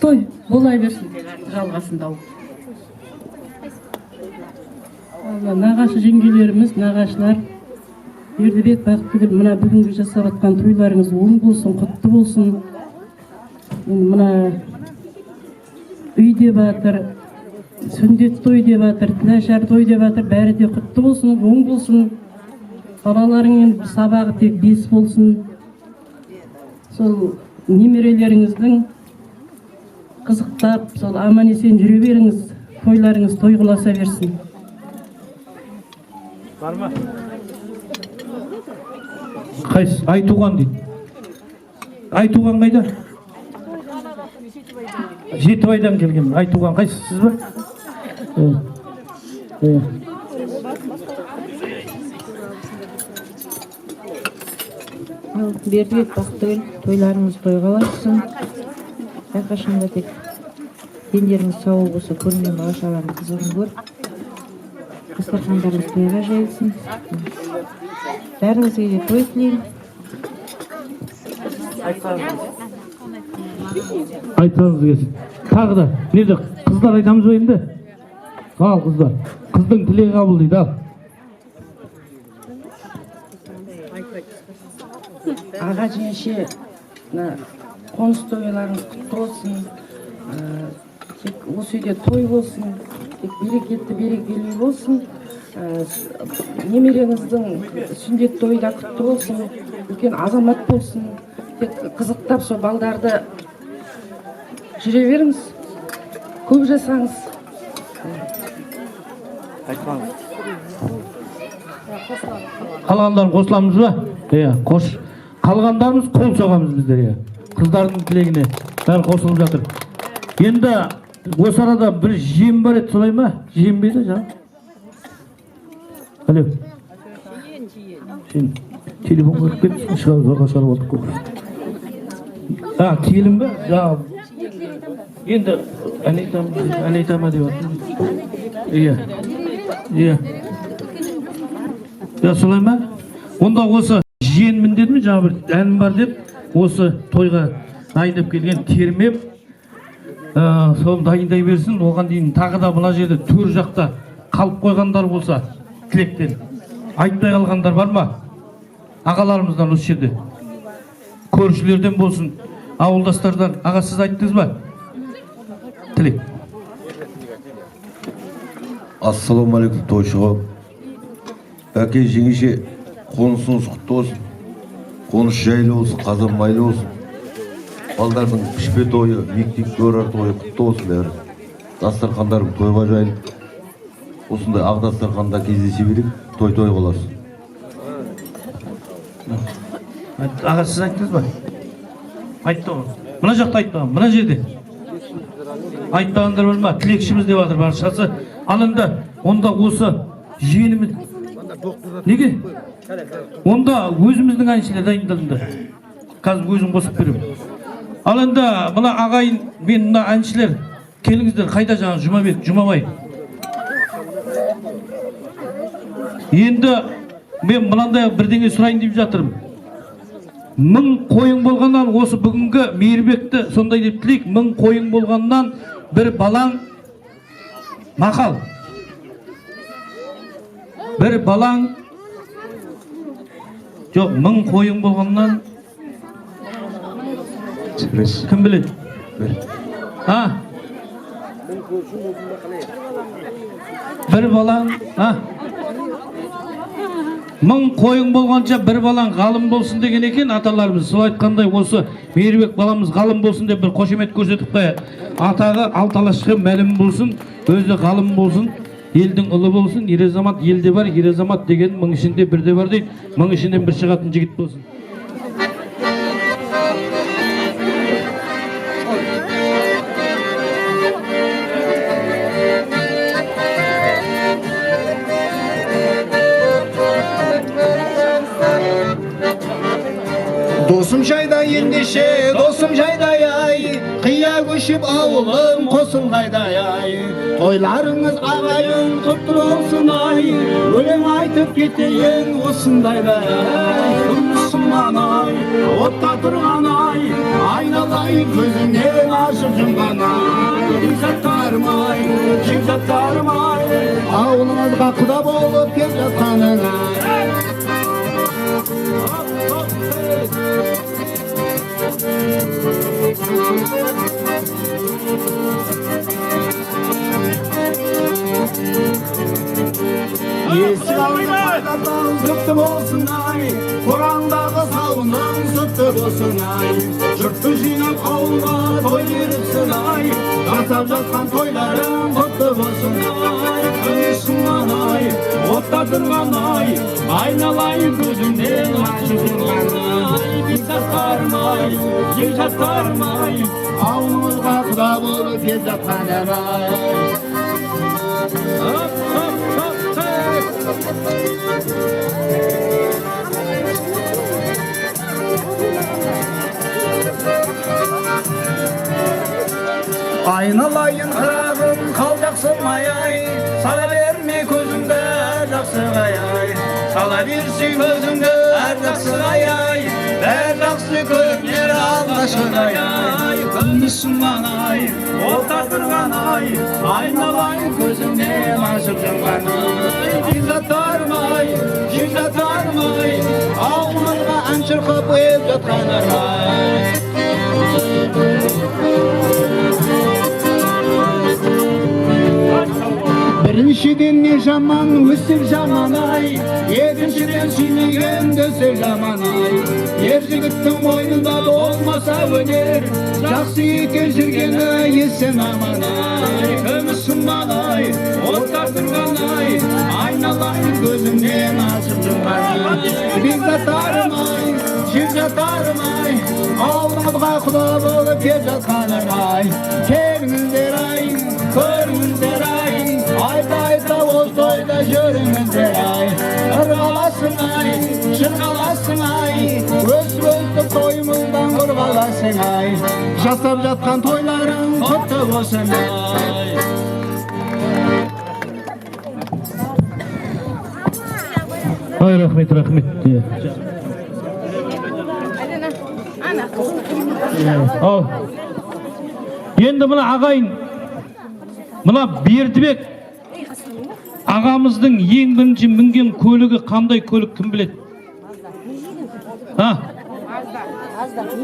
Той бола берсін, жалғасында. Нағашы жеңгелеріміз, нағашылар, Бердібек Бақтыгүл, мына бүгінгі жасап жатқан тойларыңыз оң болсын, құтты болсын. Мына үйде батыр, сүндет той деп батыр, тіләшар той деп батыр, бәрі де құтты болсын, оң болсын. Балаларыңның сабағы тек 5 болсын. Сол немерелеріңіздің қызықтап, сол аман есен жүре беріңіз, тойларыңыз той қыласа берсін. Бар ма? Қайсы? Айтуған дейді. Айтуған қайда? Жетібайдан келген. Айтуған қайсы сіз ба? Бердібек Бақтыгүл, тойларыңыз тойға ұлассын. Әрқашанда тек дендеріңіз сау болса, көрінген бала-шағаның қызығын көр. Дастархандарыңыз тойға жайылсын. Бәріңізге де той тілеймін. Айтсаңыз келсін. Тағы да, неде қыздар айтамыз ба енді? Ал қыздар, қыздың тілегі қабыл дейді, ал. Аға жеңеше, қоныс тойларыңыз құтты болсын, тек осы үйде той болсын, тек берекетті берекелі болсын, немереңіздің сүндет тойы да құтты болсын, үлкен азамат болсын, тек қызықтап сол балдарды жүре беріңіз, көп жасаңыз. Қалғандарын қосыламыз ба? Қош. Қалғандарымыз қол соғамыз біздер. Қыздардың тілегіне бәрі қосылып жатыр. Енді осы арада бір жем бар еді, солай ма? Жем бейді жаңа? Әлем. Телефон көріп кетсін, шығарып отырып көп. Келім бе? Енді әнейтама деп отыр. Солай ма? Онда осы жиенмін деді ме? Жаңа бір әнім бар деп, осы тойға дайындап келген термеп, соны дайындай берсін. Оған дейін тағы да мына жерде төр жақта қалып қойғандар болса, тілектен айтпай қалғандар бар ма? Ағаларымыздан осы жерде. Көршілерден болсын, ауылдастардан. Аға, сіз айттыңыз ба? Тілек. Ассалаумағалейкум, тойшыға. Әке жеңеше, қонысыңыз құтты болсын. Қоныс жайлы болсын, қазан майлы болсын. Балдардың пішпе тойы, мектепке барар тойы құтты болсын бәрі. Дастархандарың тойға жайлы. Осындай ақ дастарханда кездесе берек, той қаласың. Аға, сіз айттыңыз ба? Айтты ғой. Мына жақта айтпаған, мына жерде. Айтпағандар бар ма? Тілекшіміз деп жатыр баршасы. Алында, онда осы жиеніміз. Неге? Онда өзіміздің әншілер дайындалында. Қазір өзім қосып беремін. Алында, мына ағайын, мен мына әншілер, келіңіздер, қайда жаңа Жұмабек, Жұмабай. Енді мен мынандай бірдеңе сұрайын деп жатырмын. 1000 қойың болғаннан, осы бүгінгі Мейірбекті сондай деп тілейік, 1000 қойың болғаннан бір балаң мақал. Бір балаң жоқ, 1000 қойың болғаннан кім біледі? Бір балаң 1000 қойың болғанша бір балаң ғалым болсын деген екен аталарымыз. Сол айтқандай осы Мейірбек баламыз ғалым болсын деп бір қошемет көрсетіп қояды. Атағы алталашқа мәлім болсын, өзі ғалым болсын, елдің ұлы болсын. Ер азамат елде бар, ер азамат деген 1000 ішінде бірде бар дейді. 1000 ішінен бір шығатын жігіт болсын. Досым жайда ендеше, досым жайдай ай, қия көшіп ауылым қосылғайдай ай. Тойларыңыз ағайын құтты болсын ай, өлең айтып кетейін осындайдай ай. Мұсылман ай, отта тұрған ай, айналайын көзіңнен ашып жұмған ай. Жаттарым ай, жаттарым ай, ауылыңызға құда болып кеп жатқаның ай. Есік алдың жұпты болсын ай, Құрандағы сауының сүтті болсын ай. Жұртты жинап ауылға той беріпсін ай, жасап жатқан тойларың құтты болсын ай. Күнсіңман ай, отта тұрған ай, айналайын көзіңнен ашып тұрған ай. Жаттарым ай, жаттарым ай, ауылымызға құда болып кеп жатқан ай. Айналайын қырағым қалжақсың ай, сала берме көзіңді әр жақсығай ай. Сала берсең көзіңді әр жақсығай ай, әр жақсы көрінер алғашығай ай. Күнсіңман ай, отта тұрған ай, айналайын көзіңнен ашып жұмған ай. Жаттарым ай, жаттарым ай, ауылға ән шырқап өйіп жатқан ай. Біріншіден не жаман, өсек жаман ай, екіншіден сүймеген дөсек жаман ай. Ер жігіттің мойнында болмаса өнер, жақсы екен жүргені естен аман ай. Күмісіман ай, отта тұрған ай, айналайын көзімнен ашып жұмған ай. Жаттарым ай, жаттарым ай, ауылға құда болып кеп жатқаныр ай. Келіңіздер ай, көріңіздер ай, айта осы тойда жүріңіздер ай. Ырғаласың ай, шырғаласың ай, өстіп тойымыздан ұрғаласың ай. Жасап жатқан тойларың құтты болсын ай. Ай, рахмет, рахмет. Ал, енді мына ағайын, мына Бердібек ағамыздың ең бірінші мінген көлігі қандай көлік, кім біледі?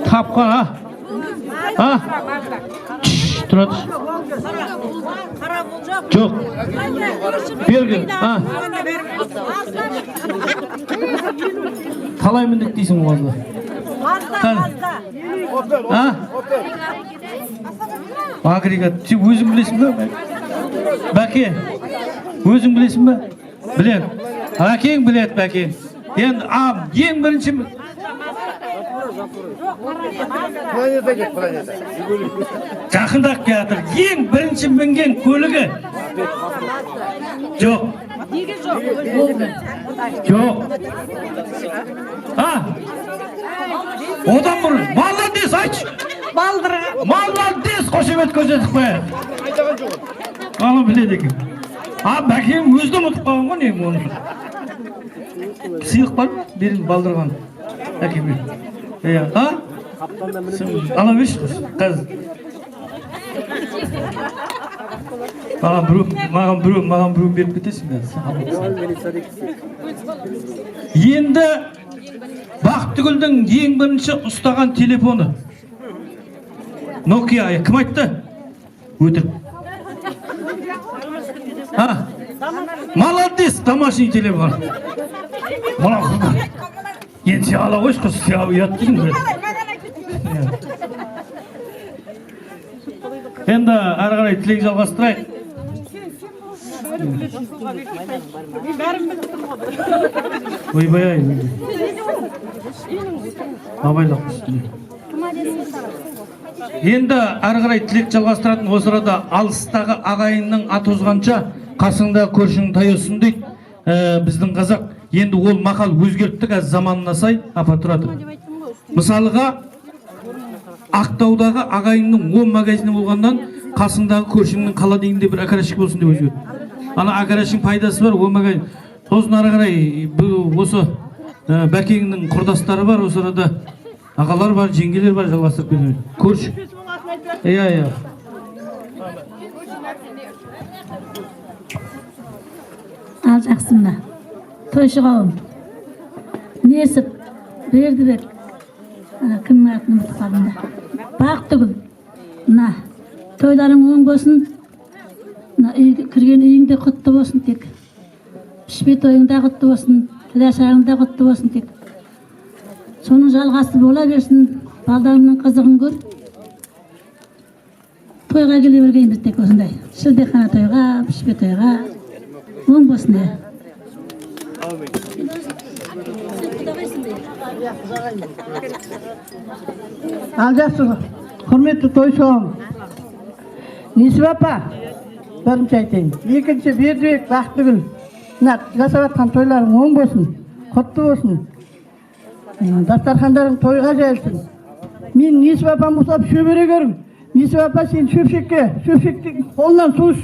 Тапқан, тұрады. Жоқ. Бергі, қалай міндік дейсің оғазда? Агрегат, сен өзің білесің бе? Бәке, өзің білесің бе? Білем. Әкең біледі, бәке. Енді ең бірінші... Жақындақ келатыр. Ең бірінші мінген көлігі? Жоқ. Жоқ. Одан бұрын, молодец, айтшы. Молодец, қошемет көрсетіп қояды. Ана біледі екен. Бәкем өзді ұмытып қалған ғой, нең оны. Сыйлық бар ма? Берін балдырған. Әкеме. Ала берші қыз, қазір. Маған біреу беріп кетесің бе? Енді Бақтыгүлдің ең бірінші ұстаған телефоны. Nokia, кім айтты? Өтірік. Молодец, домашний телефон. Мына қыздар. Енді сен ала қойшы қыз, сен ұят дейін бе? Енді ары қарай тілек жалғастырайық. Ойбай-ай. Абайлақ үстіне. Енді ары қарай тілек жалғастыратын осы арада алыстағы ағайынның аты озғанша қасыңда көршің таяусын дейді. Біздің қазақ енді ол мақал өзгерттік аз заманына сай. Апа тұра тұр. мысалыға Ақтаудағы ағайынның 10 магазині болғандан қасыңдағы көршіңнің қала дейінде бір акарашик болсын деп өзгерді. Ана акарашик пайдасы бар, 10 магазин. Сосын ары қарай осы Бәкеңнің құрдастары бар, осы арада ағалар бар, жеңгелер бар, жалғастырып кетеміз. Көрші. Иә. Ал жақсымна. Тойшы қауым. Несіп, Бердібек. Кімнің атын ұмытып қалдым да. Бақтыгүл. Мына тойларың оң болсын. Кірген үйіңде құтты болсын тек. Пішпе тойыңда құтты болсын, тілашағыңда құтты болсын тек. Соның жалғасы бола берсін, балдарымның қызығын көр. Тойға келе бергенбіз тек осындай. Шілдехана тойға, пішпе тойға. Оң болсын де. Ал жақсы, құрметті тойшығым. Несіп апа, бірінші айтайын. Екінші Бердібек Бақтыгүл. Жасап атқан тойларың оң болсын, құтты болсын. Дастархандарың тойға жайылсын. Мен Несіп апам ұстап шөбере көрім. Несіп апа сен шөпшектің қолынан суыш.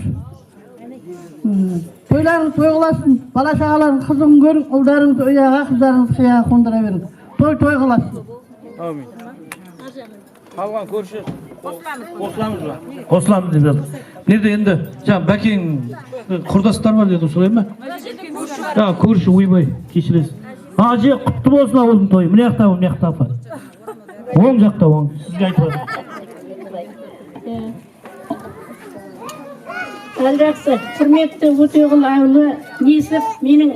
Тойларың той қыласын, бала шағаларың қызығын көрің, ұлдарыңыз ұяға, қыздарыңыз қияға қондыра берің. Той қыласын. Амин. Қалған көрші қосыламыз ба? Қосыламыз деді. Неде енді, Бәкең құрдастар бар деді, солай ма? Көрші ойбай, кешіресіз. Ажы, құтты болсын ауылдың тойы. Міне жақта апа. Оң жақта оң. Сізге айтып отыр. Ал жақсы, құрметті Өтеғұл ауылы Несіп, менің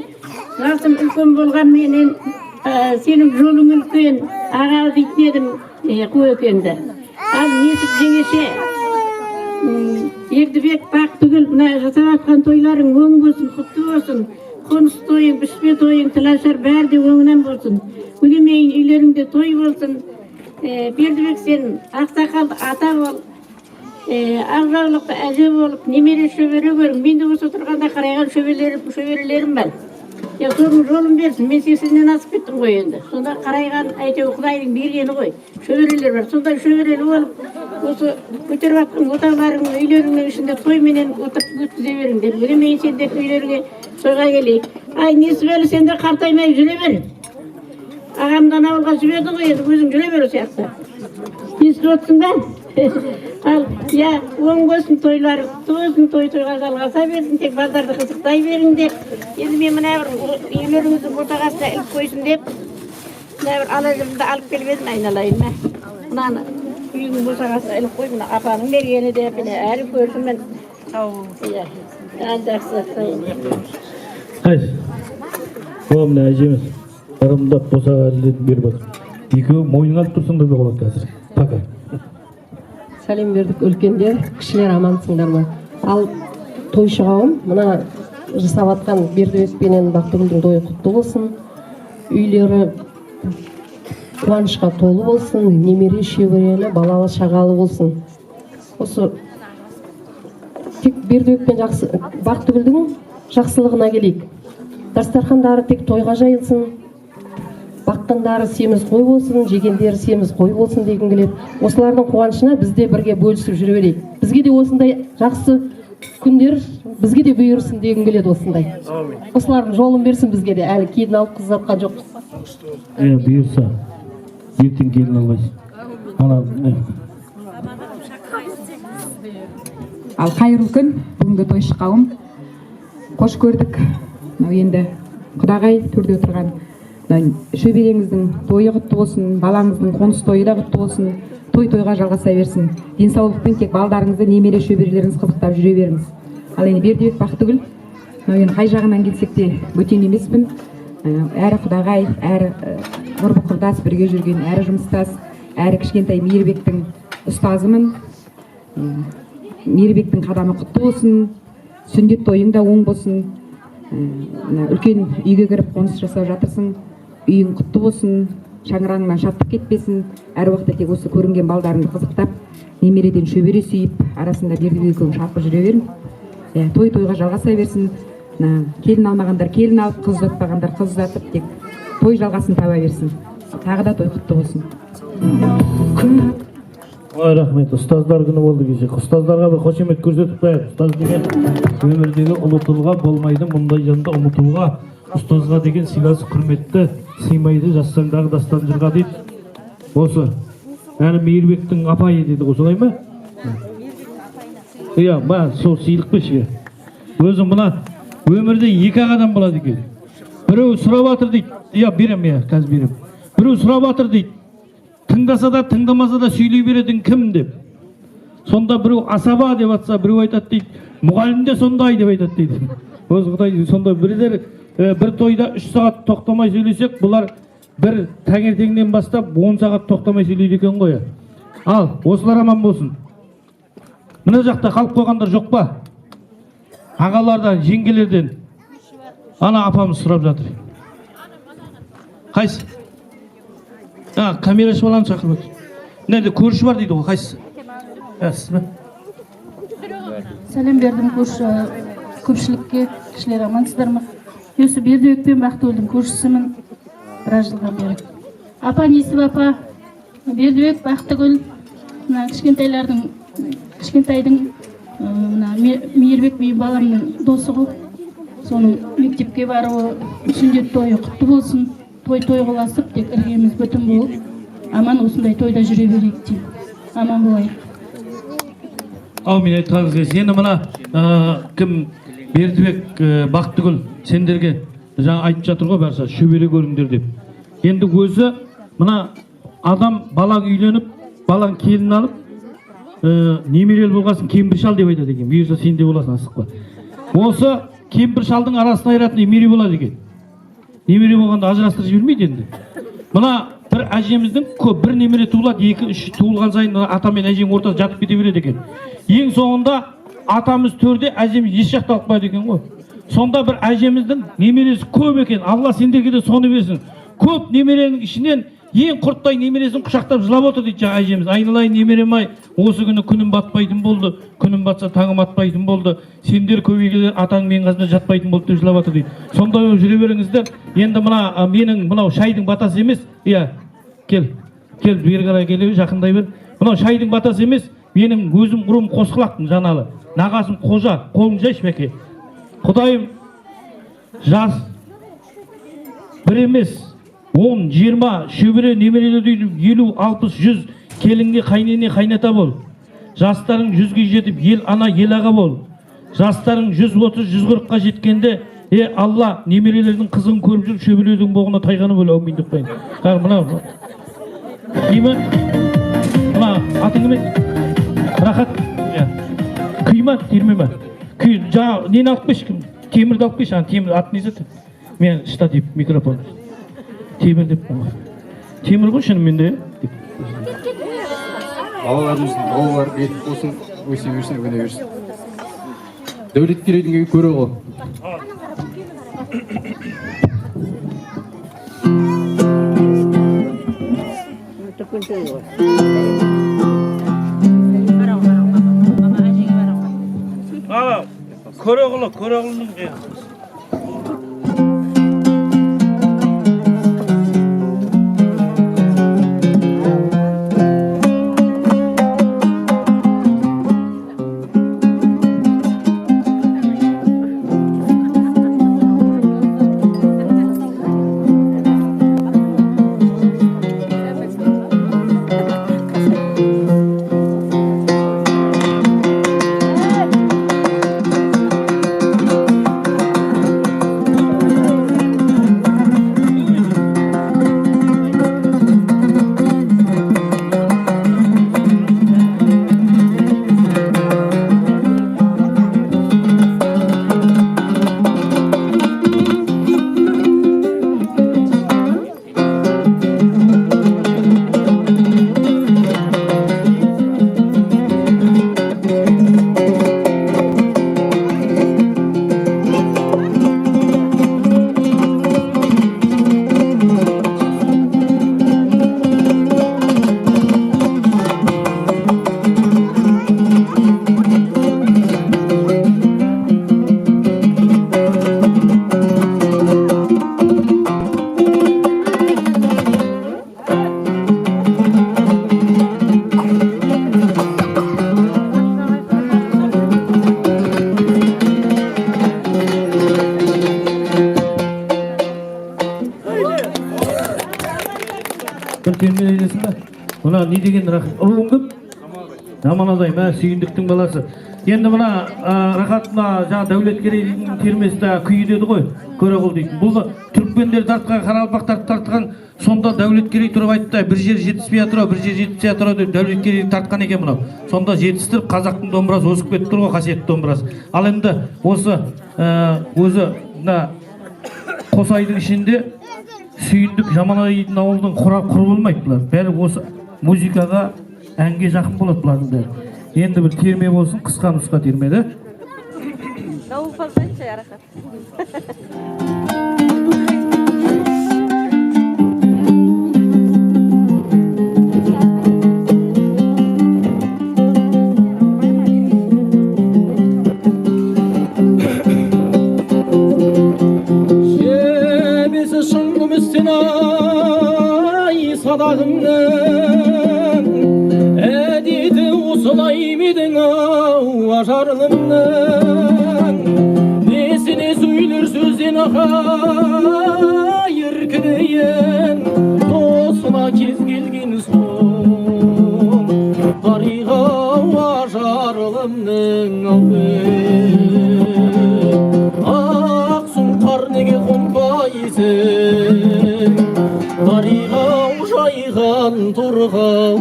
жасым үлкен болған менен сенің жолың үлкен, аға дейтін едім Қуекеңді. Ал Несіп жеңеше, Бердібек Бақтыгүл, мына жасап атқан тойларың оң болсын, құтты болсын. Қоныс тойың, пішпе тойың, тілашар бәрі де оңынан болсын. Өлемейін үйлеріңде той болсын. Бердібек сен ақсақал ата бол. Ағжаулықты әже болып, немере шөбере көрің. Мен де осы тұрғанда қарайған шөберелерім бар. Соның жолын берсін, мен сесінен асып кеттім ғой енді. Сонда қарайған әйтеу Құдайдың бергені ғой. Шөберелер бар. Сонда шөберелі болып, осы көтеріп атқан отауларыңның үйлеріңнің ішінде той менен отырып өткізе берің деп. Өлемейін сендер үйлеріңе тойға келейік. Ай, Несібелі сендер қартаймай жүре бер. Ағамдан ауылға жіберді ғой енді, өзің жүре бер сияқты. Несіп отырсың ба? Ал, оң болсын тойлар, тойға жалғаса берсін, тек базарды қызықтай берің деп. Енді мен мына бір үйлеріңіздің ортағасына іліп қойсын деп, мына бір ала жүрімді алып келіп едім, айналайын ма. Мынаны үйінің ортағасына іліп қой, мына апаның бергені деп, әлі көрсін мен. Ал жақсы. Қайсы, оғымда әжеміз, ырымдап босаға әділетін беріп отыр. Екеуі мойнын алып тұрсыңдар да болады қазір. Пока. Сәлем бердік үлкендер, кішілер амансыңдар ма? Ал тойшы қауым, мына жасап атқан Бердібек пенен Бақтыгүлдің тойы құтты болсын. Үйлері қуанышқа толы болсын, немере шөберелі, балалы шағалы болсын. Осы тек Бердібек пен Бақтыгүлдің жақсылығына келейік. Дастархандары тек тойға жайылсын. Баққандары семіз қой болсын, жегендері семіз қой болсын деген келеді. Осылардың қуанышына бізде бірге бөлісіп жүре берейік. Бізге де осындай жақсы күндер бізге де бұйырсын деген келеді осындай. Осылардың жолын берсін бізге де. Әлі келін алып қыз ұзатқан жоқ. Бұйырса, ертең келін албайсың. Ал қайырлы күн, бүгінгі тойшы қауым. Қош көрдік. Енді Құдағай төрде отырған шөбереңіздің тойы құтты болсын, балаңыздың қоныс тойы да құтты болсын, тойға жалғаса берсін. Денсаулықпен тек балдарыңызды, немере шөберелеріңіз қызықтап жүре беріңіз. Ал енді Бердібек Бақтыгүл, енді қай жағынан келсек те бөтен емеспін. Әрі Құдағай, әрі құрбы құрдас бірге жүрген, әрі жұмыстас, әрі кішкентай Мейірбектің ұстазымын. Мейірбектің қадамы құтты болсын, сүндет тойың да оң болсын. Үлкен үйге кіріп қоныс жасап жатырсың, үйің құтты болсын, шаңырағыңнан шаттық кетпесін, әр уақытта тек осы көрінген балдарыңды қызықтап, немереден шөбере сүйіп, арасында Бердібек екеуің шарпы жүре берін. Тойға жалғаса берсін, келін алмағандар келін алып, қыз ұзатпағандар қыз ұзатып, тек той жалғасын таба берсін. тағы да той құтты болсын. Ой, рахмет. Ұстаздар күні болды кеше. Ұстаздарға бір қошемет көрсетіп қояйық. Ұстаз деген өмірдегі ұлы тұлға болмайды, мұндай жанды ұмытуға. Ұстазға деген сыйласы құрметті, сыймайды жазсаңдағы дастан жырға дейді. Осы. Яғни Мейірбектің апайы дейді ғой, солай ма? Иә, сол сыйлық па ішке. Өзі мына өмірде екі адам болады екен. Біреу сұрап жатыр дейді. Иә, берем, қазір берем. Біреу сұрап жатыр дейді. Тыңдаса да, тыңдамаса да сөйлей беретін кім деп. Сонда біреу асаба деп атса, біреу айтады дейді. Мұғалім де сондай деп айтады дейді. Өзі Құдай, сонда бір тойда 3 сағат тоқтамай сөйлесек, бұлар бір таңертеңнен бастап 10 сағат тоқтамай сөйлейді екен ғой. Ал, осылар аман болсын. Мына жақта қалып қойғандар жоқ па? Ағалардан, жеңгелерден. Ана апамыз сұрап жатыр. Қайсы? Камерашы баланы шақырып отыр. Nerede? Көрші бар дейді ғой, қайсысы? Сіз бе? Сәлем бердім көпшілікке, кішілер амансыздар ма? Осы Бердібек пен Бақтыгүлдің көршісімін, біраз жылдан бері. Апа, Несіп апа, Бердібек, Бақтыгүл, кішкентайдың Мейірбек менің баламның досы ғой. Соның мектепке баруы, сүндет тойы құтты болсын. Той қыласып, тек іргеміз бүтін болып, аман осындай тойда жүре берейік деймін. Аман болайық. Мен айтқаныңыз келсін. Енді мына кім Бердібек, Бақтыгүл сендерге жаңа айтып жатыр ғой бәрі шөбере көріңдер деп. Енді өзі мына адам балаң үйленіп, балаң келін алып, немерелі болғасын кемпір шал деп айтады екен. Бұйырса сен де боласың, асықпа. Осы кемпір шалдың арасына айыратын немере болады екен. Немере болғанда ажырастырып жібермейді енді. Мына бір әжеміздің бір немере туылады, 2-3 туылған сайын ата мен әженің ортасы жатып кете береді екен. Ең соңында атамыз төрде, әжеміз еш жақта алып қояды екен ғой. Сонда бір әжеміздің немересі көп екен. Алла сендерге де соны берсін. Көп немеренің ішінен ең құрттай немересін құшақтап жылап отыр дейді жаңа әжеміз. Айналайын немерем ай, осы күні күнім батпайтын болды, күнім батса таңым атпайтын болды, сендер көбейгелер атаң менің қасында жатпайтын болды деп жылап отыр дейді. Сондай болып жүре беріңіздер. Енді менің мынау шайдың батасы емес, иә, кел бері қарай келе жақындай бер. Мынау шайдың батасы емес, менің өзім ұрым Қосқұлақтың жаналы, нағасым Қожа, қолың жайшы мәке. Құдайым жас бір емес, 10-20 шөбере немерелер үйдің 50-60-100 келінге қайнене қайната бол. Жастарың 100-ге жетіп ел ана ел аға бол. Жастарың 130-140-қа жеткенде Алла немерелердің қызын көріп жүр, шөберелердің боғына тайғаны бол, әумин деп қойын. Мына күйме, мына атың кім еді? Рахат, күйме, терме ма? Күй, жаңа нені алып қойшы кім? Темірді алып қойшы, темір атын езеті. Мен шыта дейіп микрофон. Темір деп қойма. Темір ғой шынымен де. Балаларымыздың балалары етіп болсын, өсе берсін, өне берсін. Дәулеткерейдің көрі ғой. Көреғылының рахмет. Ұлың кім? Жаманадай, мә сүйіндіктің баласы. Енді мына рахатына жаңа Дәулеткерейдің термесінде күй деді ғой, Көреқұл дейтін. Бұл түрікпендер тартқан, Қарақалпақтар тартқан, сонда Дәулеткерей тұрып айтты, бір жер жетіспей жатыр, бір жер жетіспей жатыр деп Дәулеткерей тартқан екен мынау. Сонда жетістіріп қазақтың домбырасы өсіп кетті тұр ғой, қасиетті домбырасы. Ал енді осы өзі мына Қосайдың ішінде сүйіндік Жаманайдың ауылдың құр болмайды бұлар. Бәрі осы музыкаға, әнге жақын болады бұлардың бәрі. Енді бір терме болсын, қысқа нұсқа термеді. Жебесі шыңғым үстен ай садағымның әдеті осылай медің ау ажарлымның несіне сөйлер сөзден ақай еркінейін тосына кез келген соң дариға-ау ажарлымның ақ сұңқар неге қонбайсың дариға-ау жайған тұрғау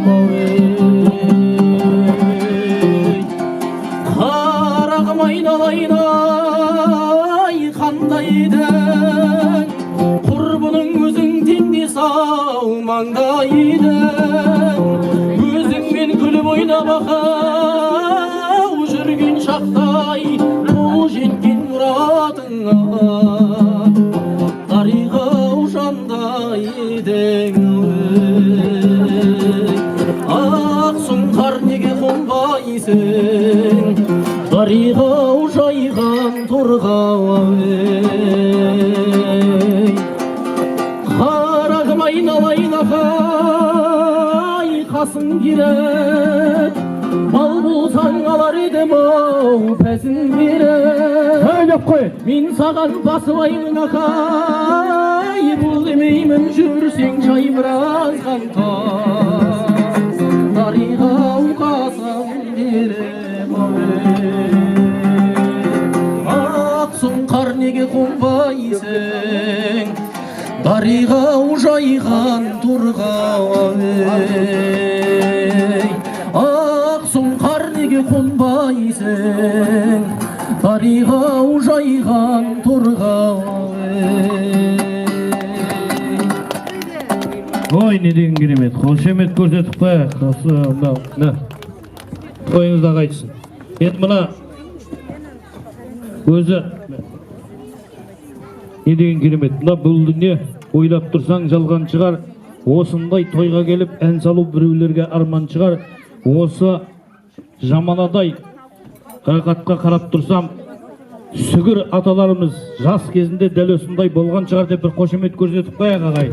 қарағым айналайын-ай қандай едің құрбының өзің теңдес ау маңдайдың өзіңмен күліп ойнап ақау жүрген шақтай қол жеткен мұратыңа дариға-ау жандай едің ақ сұңқар неге қонбайсың дариға-ау жайған тұрғау қарағым айналайын ақай қасың керек мал болсаң алар едім ау пәсін беріп сөйлеп қой. Мен саған басыбаймын ақай бұл демеймін жүрсең жайбыразған тас дариға-ау қасың беріп ақ сұңқар неге қонбайсың дариға-ау жайған тұрғау ақ сұңқар неге қонбайсың дариға-ау жайған тұрғау Ой, не деген керемет. Қошемет көрсетіп қояйық. Осы мына қойыңызда қайтсын. Енді мына өзі не деген керемет. Мына бұл дүние ойлап тұрсаң жалған шығар. Осындай тойға келіп ән салу біреулерге арман шығар. Осы Жаманадай Қарақатқа қарап тұрсам, сүгір аталарымыз жас кезінде дәл осындай болған шығар деп бір қошемет көрсетіп қояйық ағай.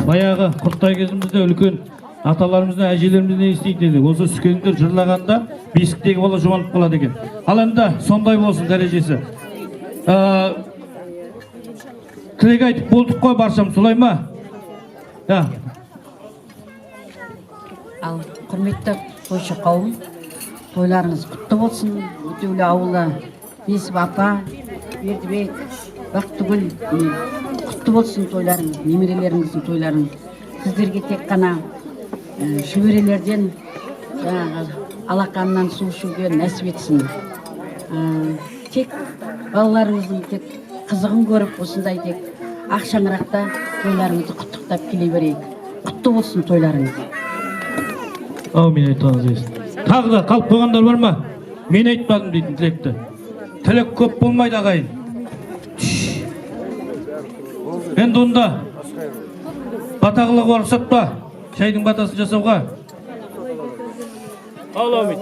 Баяғы құрттай кезімізде үлкен аталарымыздың, әжелеріміз не істейтін еді? Осы сүкеңдер жырлағанда бесіктегі бала жұбанып қалады екен. Ал енді сондай болсын дәрежесі. Тілек айтып болдық қой баршам, солай ма? Ал құрметті тойшы қауым, тойларыңыз құтты болсын. Өтеулі ауылы Несіп апа, Бердібек, Бақтыгүл, құтты болсын тойларыңыз, немерелеріңіздің тойларыңыз. Сіздерге тек қана шөберелерден алақанынан су ішуге нәсіп етсін. Тек балаларыңыздың тек қызығын көріп, осындай тек ақ шаңырақта тойларыңызды құттықтап келе берейік. Құтты болсын тойларыңыз. Мен айтқаныңыз есін. Тағы да қалып қойғандар бар ма? Мен айтпадым дейтін тілекті. Тілек көп болмайды ағайын. Енді онда батағылығы рұқсат па? Шайдың батасын жасауға. Ал әумин.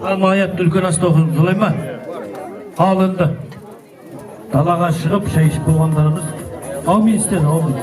Ал аятты үлкен аста оқыдым, солай ма? Ал енді далаға шығып шай ішіп болғандарымыз аумин істеді, аумин.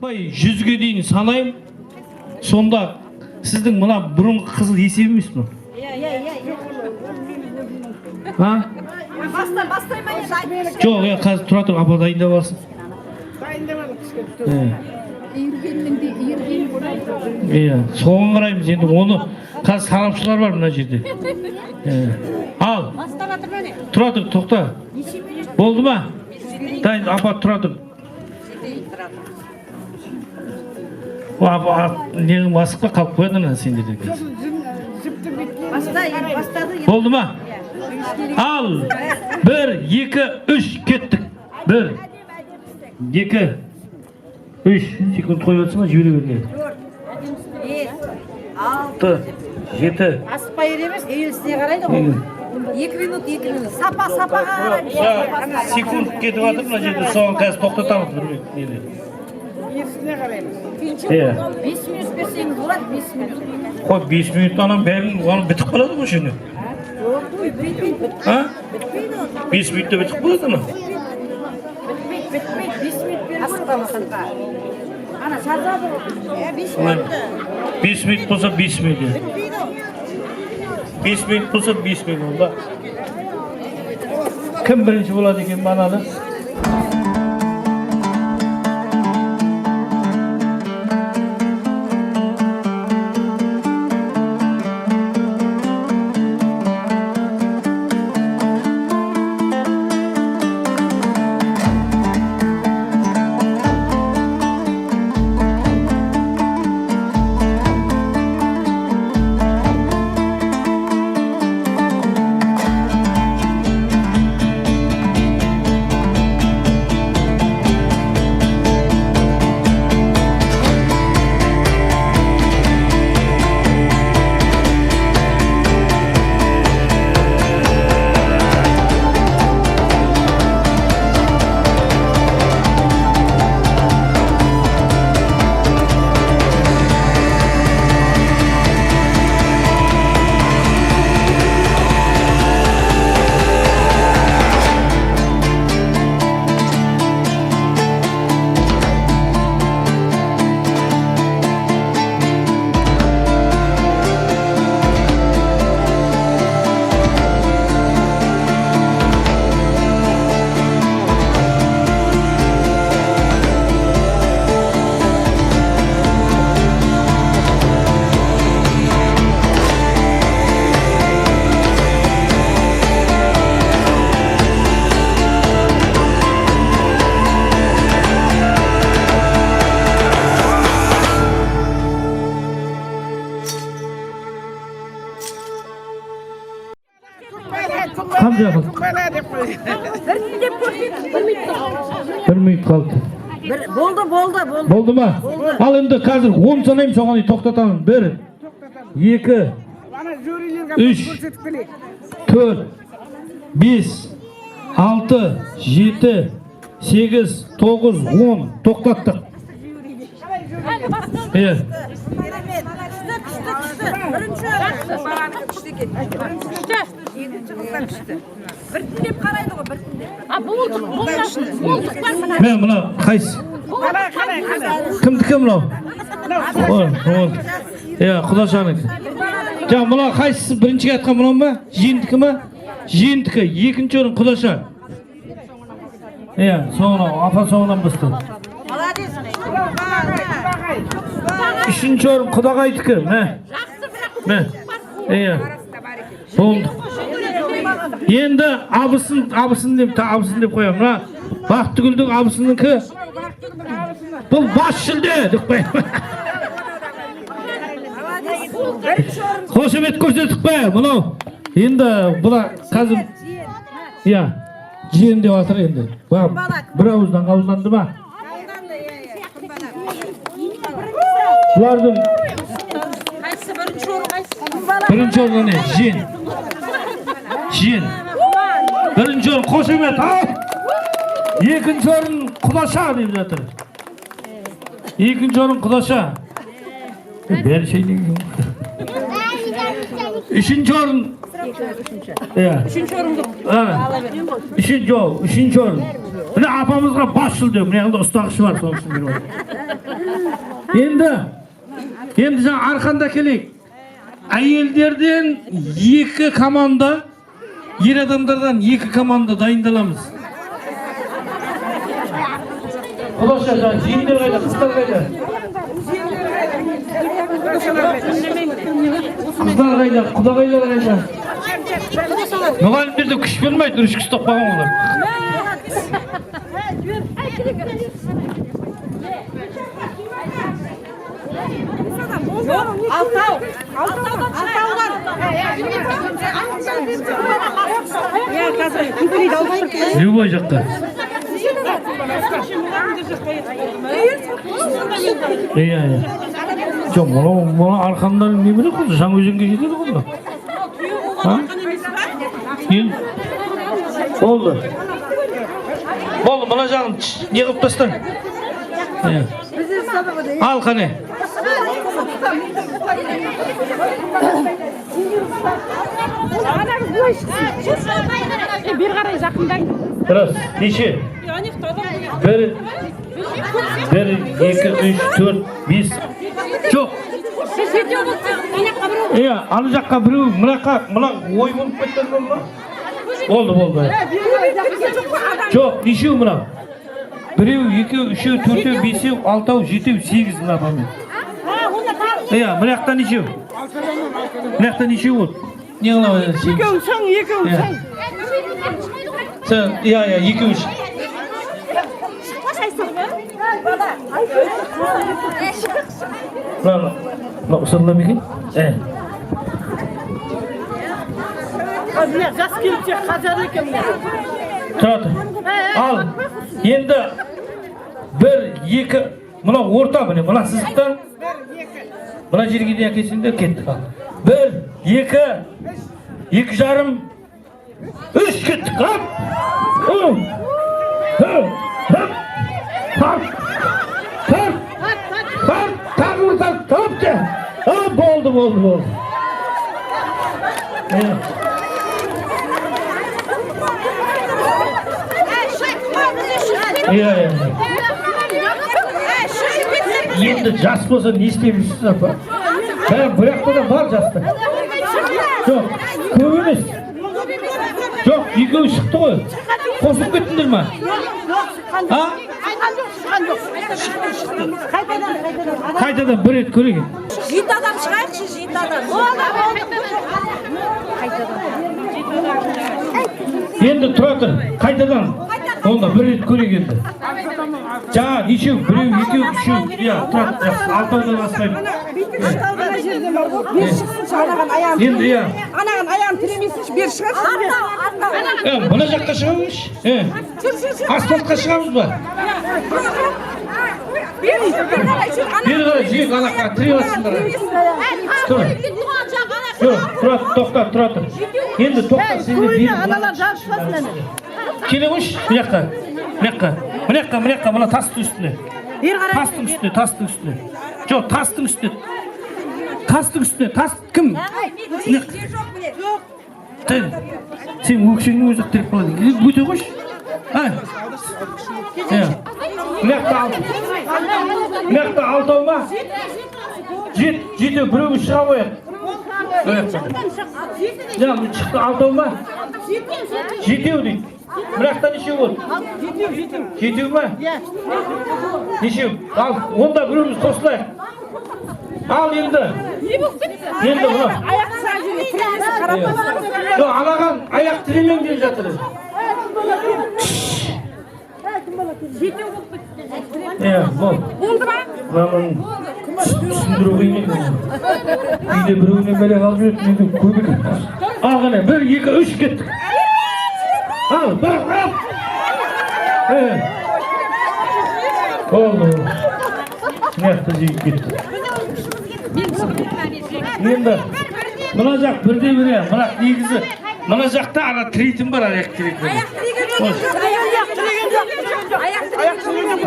Асықпай 100-ге дейін санайым. Сонда сіздің мына бұрынғы қызыл есеп емес пе? Ha? Жоқ, я қазір тұра тұр, апа дайындап алсын. Иә, соған қараймыз енді, оны қазір сарапшылар бар мына жерде. Ал, тұра тұр, тоқта. Болды ма? Дайын, апа тұра тұр. Неңім асықпа қалып қойдың сендерде қазір. Болды ма? Al. 1, 2, 3 kettik. 1, 2, 3 sekund koyuyorsun ama jüri vermeye. 6, 7. Asıkpa yeremez, eğilsine karaydı o. 2 minut. Sapa karaydı. Sekund ketip atıp mı jedi soğan kayısı toktatamız. Eğilsine karayımız. 5 minut verseniz olur, 5 minut. Koy 5 minuttan beri bitip kaladı mı şimdi? Ha? 5 minutta bitip kaladı mı? Bitmeyt, 5 minut asıklamasın. Ana şarjabı. 5 minut. 5 minut olsa 5 minut. 5 minut olsa 5 minut oldu. Kim birinci buladı eken bana da? Қамжа қыл. 1 minut қалды. Болды ма? Ал енді қазір 10 санайым, соған тоқтатамын. 1, 2, 3, 4, 5, 6, 7, 8, 9, 10. Тоқтаттық. Біртіндеп қарайды ғой, біртіндеп. Мен мұна қайсы? Кімдікі мынау? Құдашаның. Мұна қайсысы біріншіге айтқан мұнан ба? Жиендікі ма? Жиендікі. Екінші орын құдаша. Соңынан, апа соңынан басты. Үшінші орын құдағайдікі. Болды. Енді абысын деп қоям. Бақтыгүлдің абысыныңкі. Бұл бас жүлде деп қоям. Қошемет көрсетіп қоям. Мұнау. Енді бұла қазір жиен деп атыр енді. Бір ауыздан қауызданды ма? Бұлардың бірінші орын не? Жиен. Бірінші орын Қошемет. Екінші орын Құдаша деп жатыр. Екінші орын Құдаша. Бәрі шейден. Үшінші орын. Үшінші орын. Міне апамызға бас жүлде. Міне ұстағышы бар. Endi жаңа арқанда келейік. Әйелдерден 2 команда, ер адамдардан 2 команда дайындаламыз. Құлаша жаңа жиендер қайда, қыздар қайда? Қыздар қайда, құдағайлар қайда? Мұғалімдерде күш бермейді, үш күш топпаған олар. Любой жаққа. Жоқ, мұны арқандарың не біле қылды? Жаңаөзенге жетеді ғой. Болды. Болды, мұна жағын не қылып тастан. Ал қане. Bir қарай жақындай. Раз, неше? 1, 2, 3, 4, 5. Жоқ. Аны жаққа біреу, мұна ой болып кеткен болма? Болды. Жоқ, нешеу мұна? Біреу, 2, 3, 4, 5, 6, 7, 8 мұна памет. Мұнақта нешеу? Мұнақта нешеу болды? Не ғылау? Екеуің саң. Sen, ya, 2-3. Lan, ısırla mı ki? Jас келіншек қазір екен. Тұрады. Ал, енді 1, 2, мына орта міне, мына сызықтан мына жерге дейін әкелсеңдер кеттік. 1, 2, 2,5, 3 kıttık hop. Oldu. Енді жас болса не істейміз апа? Бұяқта да бар жаста. Жоқ, көп емес. Жоқ, 2 шықты ғой. Қосып кеттіңдер ма? Қайтадан бір рет көрейін. 7 адам шығайықшы, 7 адам. Енді тұра тұр, қайтадан. Онда бір рет көрейін енді. Жаңа, нешеу, біреу, 2, 3, тұра, 6-аудан аспайды. Енді, Анаған аяғын тіремейсінші, бер шығаршы. Бұна жаққа шығамыз? Аспортқа шығамыз ба? Бері қарай, жиек алаққа, тіреп атсыңдар. Тұра тұр. Енді тоқта сенде бері. Аналар жарышпасын әне. Келе қойш, мұнаққа, мұна тастың үстіне. Тастың үстіне. Жоқ, тастың үстіне. Таст кім? Сен өкшеңнің өзі тіріп қалады. Өте қойш. Мұнақта алтау ма? Жетеу, біреуі шыға қояқ. Шықты алтау ма? Жетеу дейді. Мұнақта нешеу болды? Жетеу ма? Нешеу? Онда біреуіміз қосылайық. Ал енді. Енді бұна. Анаған аяқ тіремен деп жатыр. Бол. Түсіндіру қиын екен. Үйде біреуінен бәле қалып жүретін үйде көп екен. Ал ғана 1, 2, 3 кеттік. Ал, бар. Болды. Неқті жейіп кетті. Енді мына жақ бірде-бірі, мына негізі мына жақта ана тірейтін бар, аяқ тірейтін.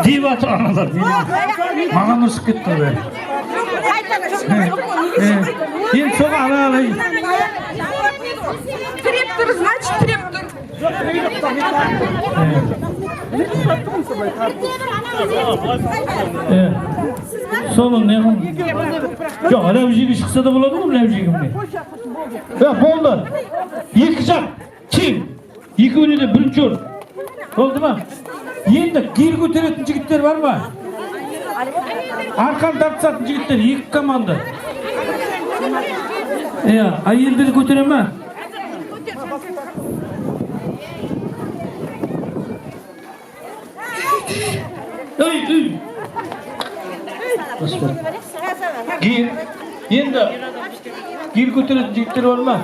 Дейіп атыр аналар. Маған ұрсып кетті бәрі. Енді соға ана-алайын. Тіреп тұр, значит тіреп тұр. Sonun ne yapalım? Yok, Levji'ye çıksa da buladı mı Levji'ye mi? Ya boldu. Yıkacak. Kim? Yıkığını da birinci olur. Oldu mu? Енді geri götürетін жігіттер var mı? Arkan tartısатын жігіттер екі команда. Әйелдер көтере ме? Ey. Gir. Енді geri götürетін жігіттер var mı?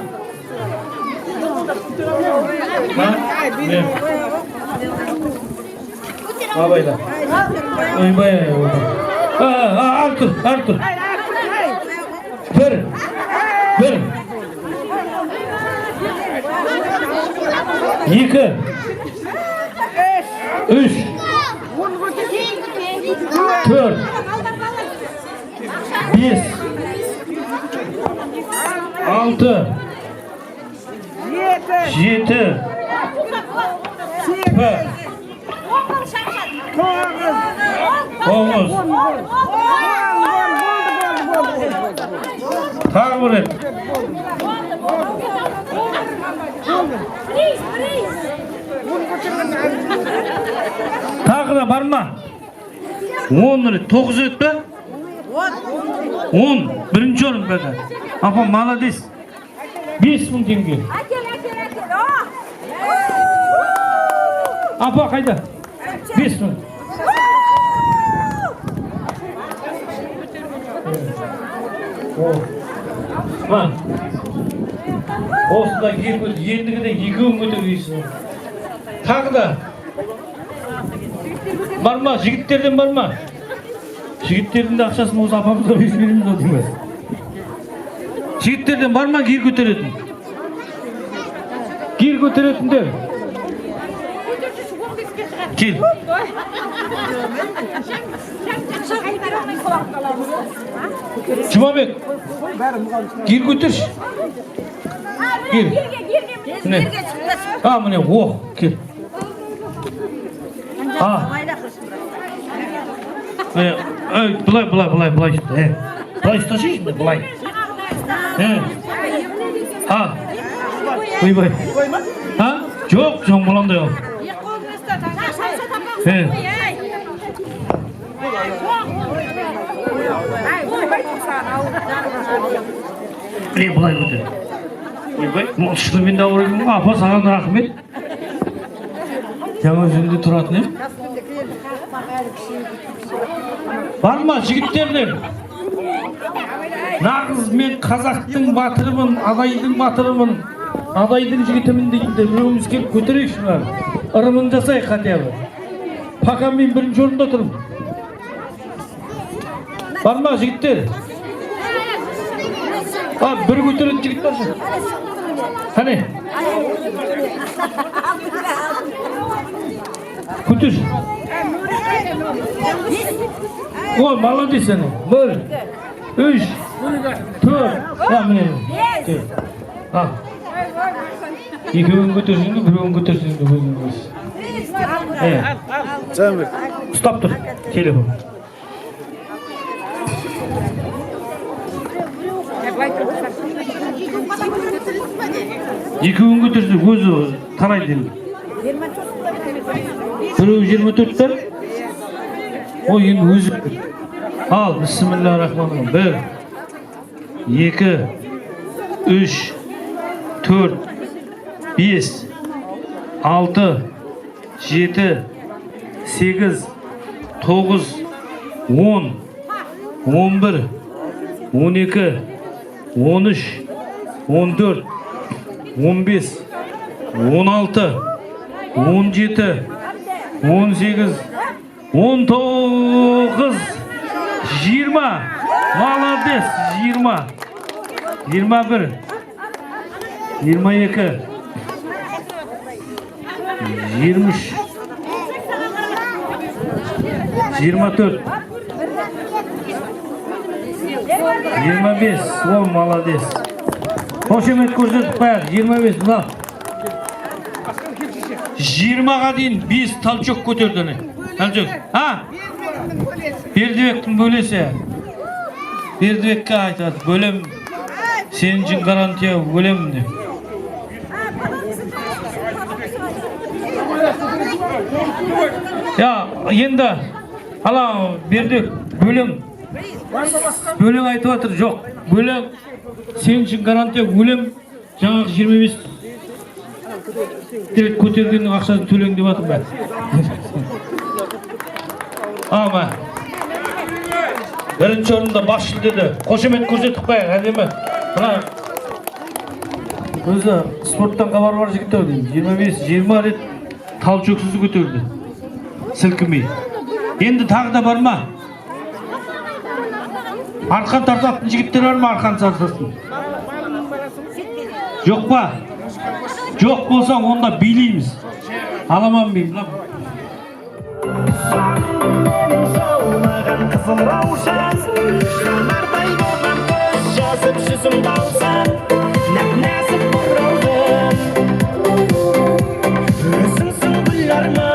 Abayla. Oybayla. Artur. Bir. 2 3 4 5 6 7 9 Tağır et. Tağıra barma. 10 lira 9 etme. 10 birinci olun böyle. Apa malades. 5.000 tenge. Apa kayda? 5.000. Bak. Osda yendigide yıkığım götürüyorsun. Tағы da. Barma, жігіттерден барма. Жігіттердің de ақшасын осы апамызға беріп береміз о дейміз. Жігіттерден барма, гер көтеретін. Гер көтеретіндер. Кел. Жұмабек, гер көтерші. Gel. Ne? Mine, gel. Bulay işte. Bulay işte şimdi, bulay. Koy. Ha? Yok, bulan da yok. Bulay götür. Şunu ben de uğrayayım. Apa sana rahmet. Жаңа жөнде тұратын ем. Бар ма жігіттерден? Нағыз мен қазақтың батырымын, адайдың батырымын, адайдың жігітімін дегенде біреуіміз келіп көтерейік шынар. Ырымын жасайық хотя бы. Пока мен бірінші орында тұрмын. Бар ма жігіттер? Bir götürün жігіт бар шы. Қане? Күтір. Ой, молодец сені. 1, 3, 4, міне. Екеуін көтерсеңді, біреуін көтерсеңді өзіңіз. Ұстап тұр, телефон. Екеуін көтерсе өзі тарайды. Біреу 24'тер. О, енді өзі. Al, bismillahirrahmanirrahim. 1, 2, 3, 4, 5, 6, 7, 8, 9, 10, 11, 12, 13, 14, 15, 16, 17, 18, 19, 20. Молодец, 20. 21, 22, 23, 24, 25. O молодец. Hoşemet ko'rsatib qo'yadi. 25 bular. 20'ға дейін 5 талчок көтерді. Талчок. Ha? Бердібектің бөлесі. Бердібекке айтады, бөлем. Сен үшін гарантия бөлем деп. Ya, енді ала Бердібек бөлем. Бөлем айтып жатыр, жоқ. Бөлем сен үшін гарантия бөлем. Жаңағы 25 рет көтергеннің ақшасын төлең деп жатыр ба. Ama birinci orunda baş жүлдені қошемет көрсетіп қояйық, әдемі. Мына өзі спорттан хабар бар жігіт ау деймін. 25-20 рет тал чөксіз көтерді. Сілкімей. Енді тағы да бар ма? Арқан тартатын жігіттер бар ма, арқан тартатын? Жоқ па? Жоқ болсаң онда билейміз. Аламан бейім. Қызыл раушан, жанардай болған көз жазып жүзім балсан, нәп-нәзік бұралғын, өзіңсің гүл арман.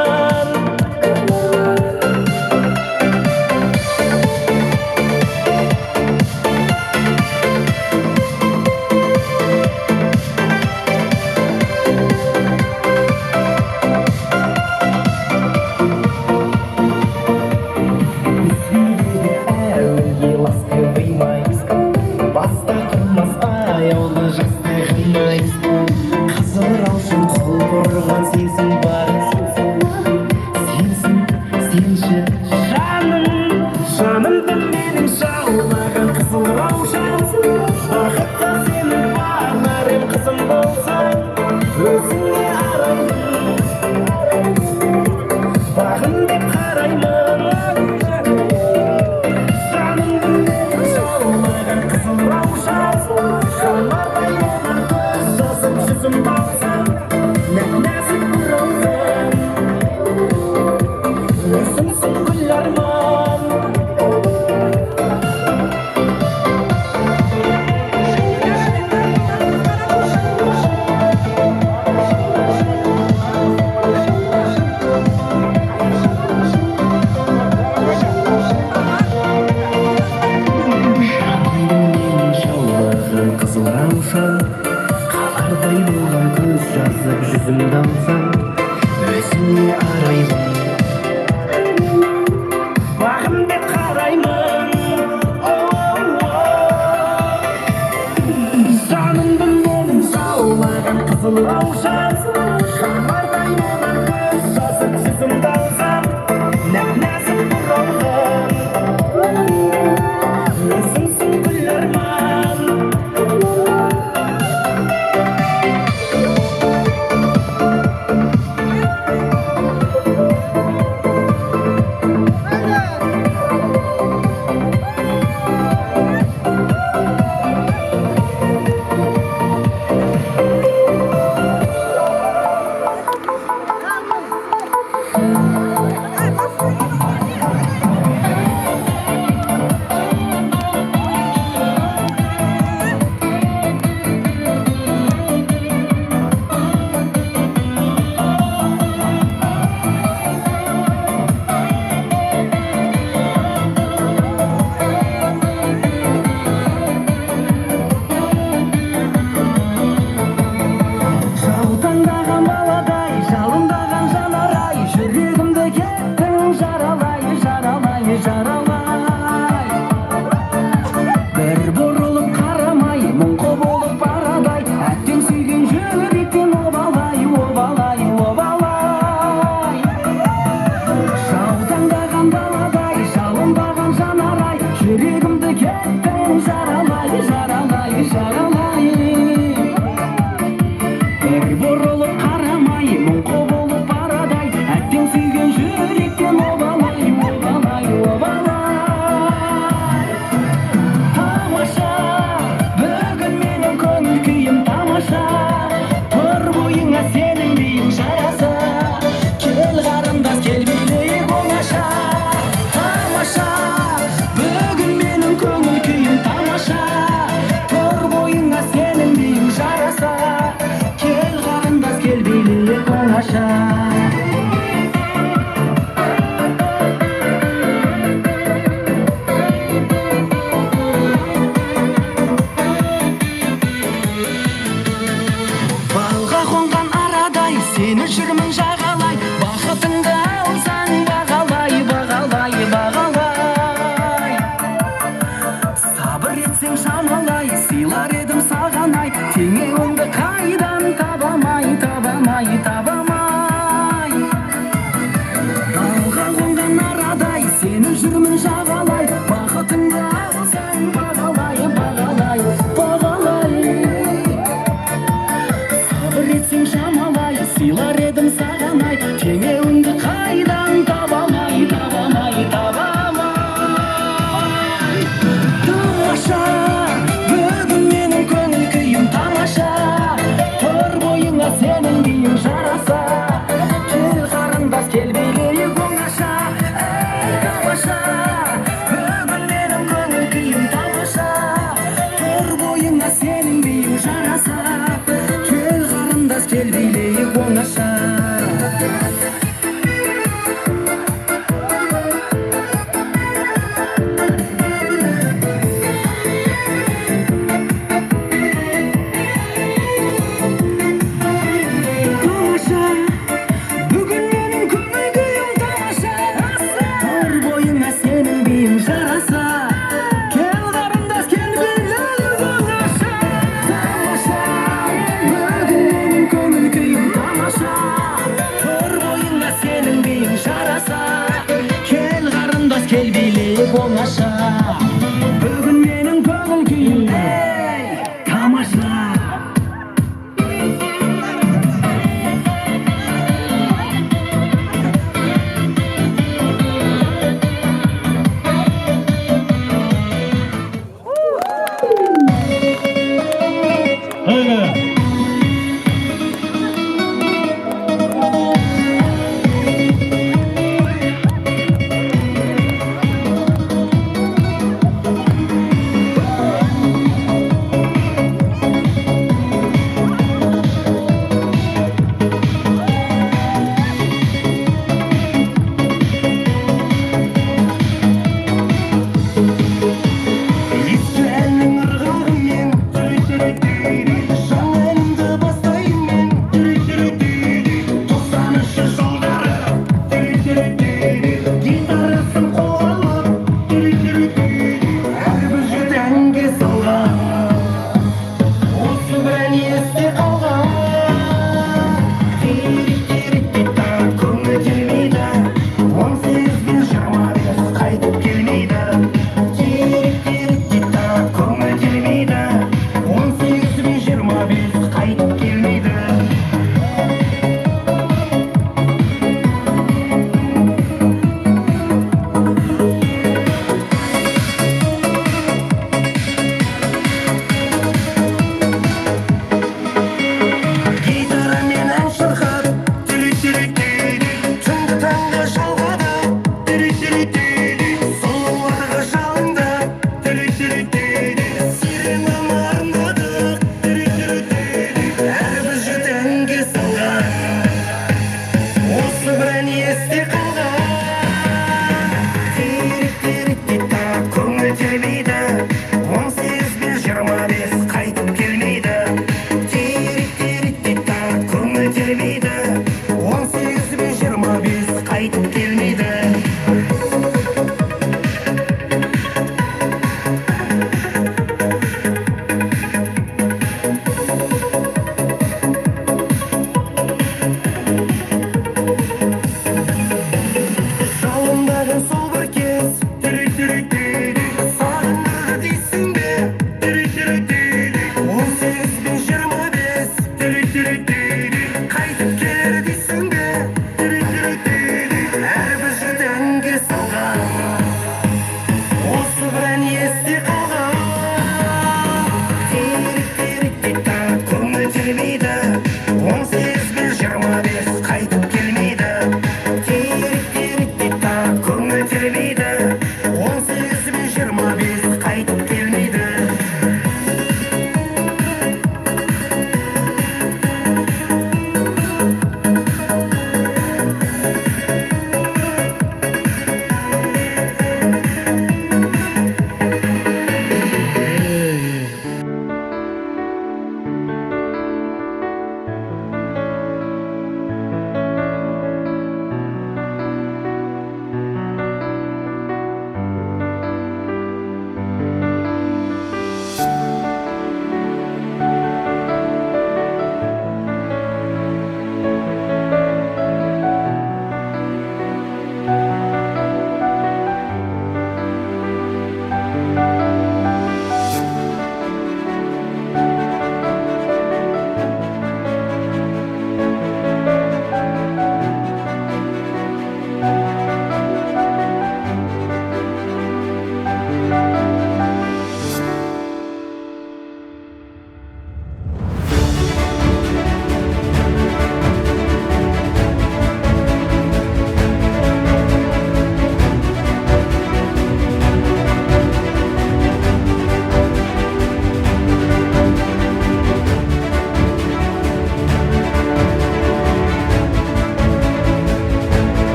оңаша. Kel bilip oңаша. Бүгін менің көңіл күйім тамаша.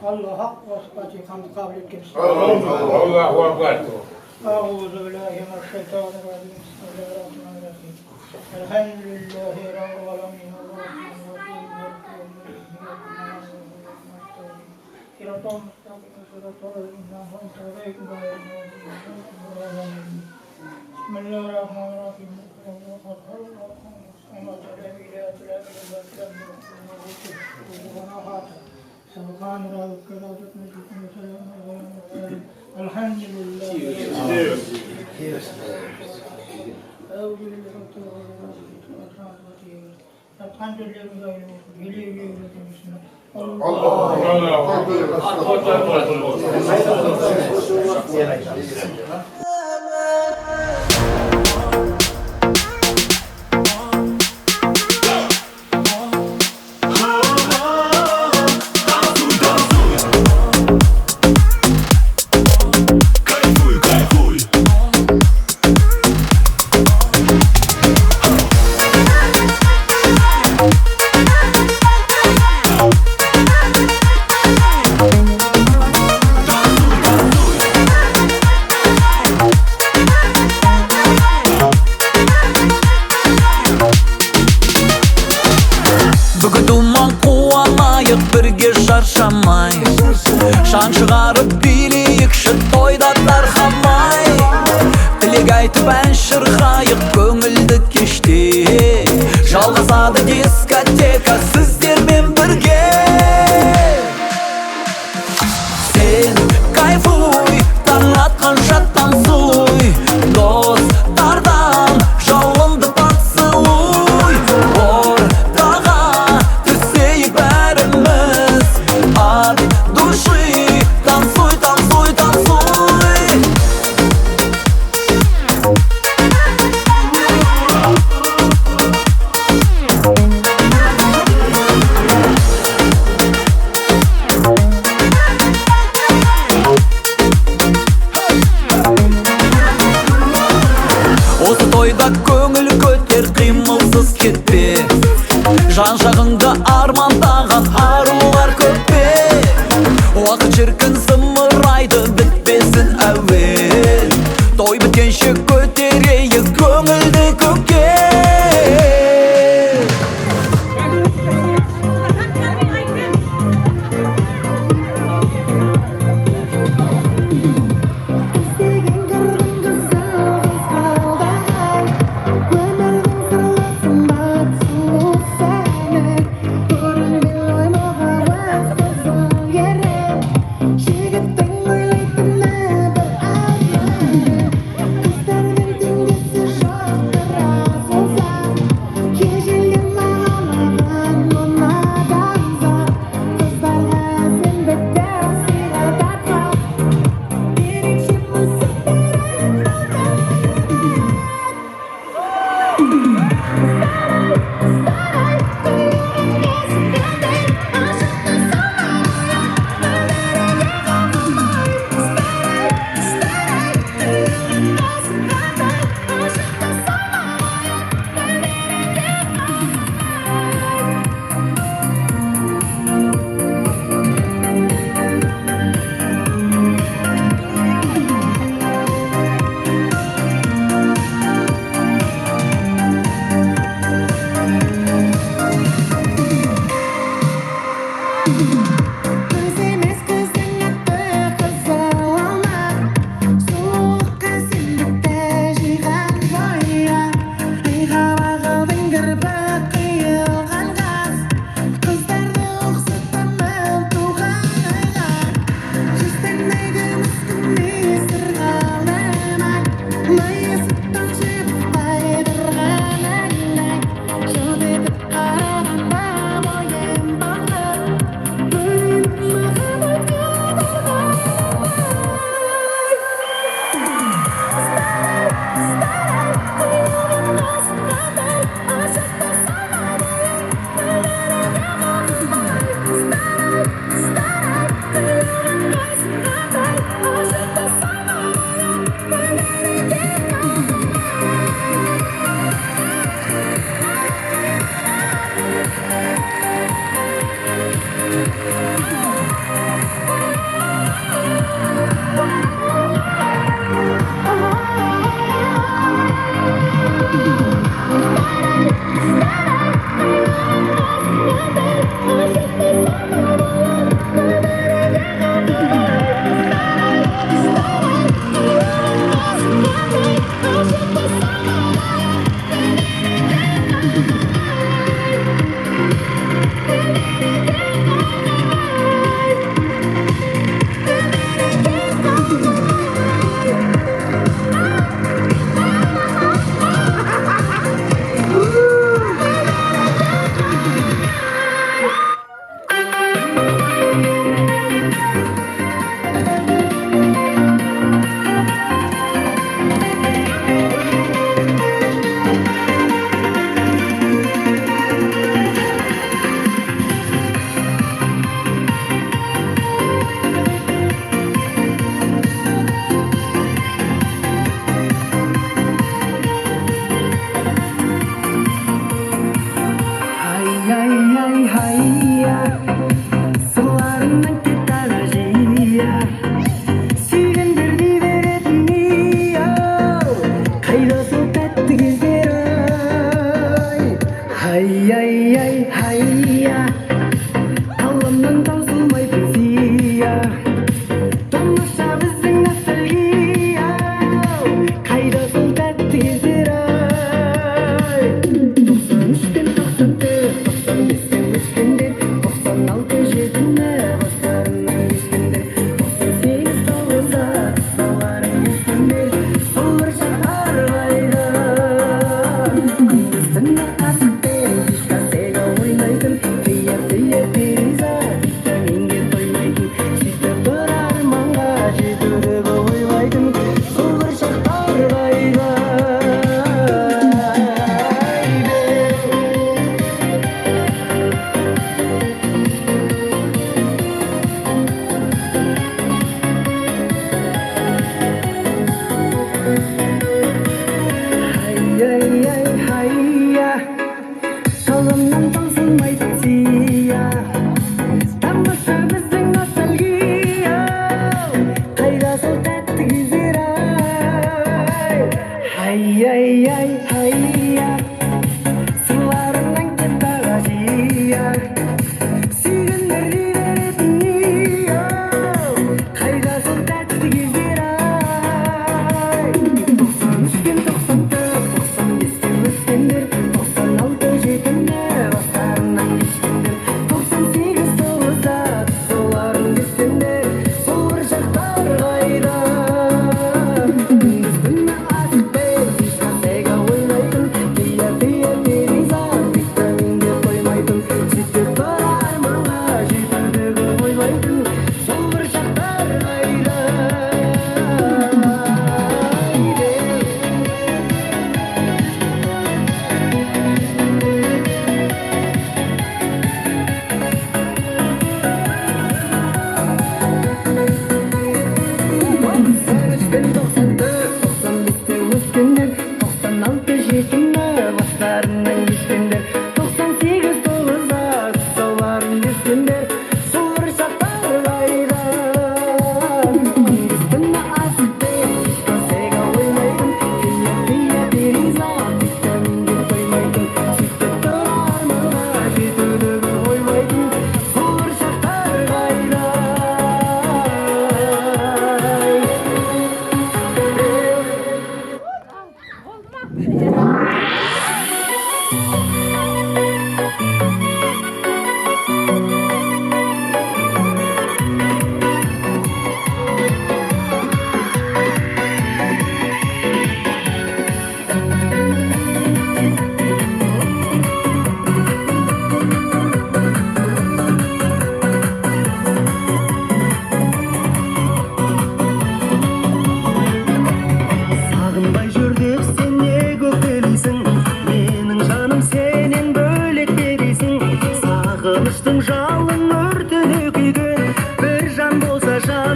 Allah hak vasıfı çıkanı kabul etsin. Allahu Akbar. Euzu billahi mineşşeytanirracim. Bismillahirrahmanirrahim. Elhamdülillahi rabbil alamin. Bismillahirrahmanirrahim. Шаң шығарып билейікші тойда тарқамай, тілек айтып ән шырқайық көңілді кеште. Жалғасады дискотека сіздермен бірге. Сен кайфуй, таң атқанша танцуй, достардан жауынды поцелуй. Ортаға түсейік бәріміз, от души танцуй, танцуй, танцуй. Осы тойда көңіл көтер, қимылсыз кетпе. Жан жағыңда армандаған арулар көп пе. Уақыт шіркін зымырайды, бітпесін әуен. Той біткенше көтерейік көңілді көкке. Жігіттің ойлайды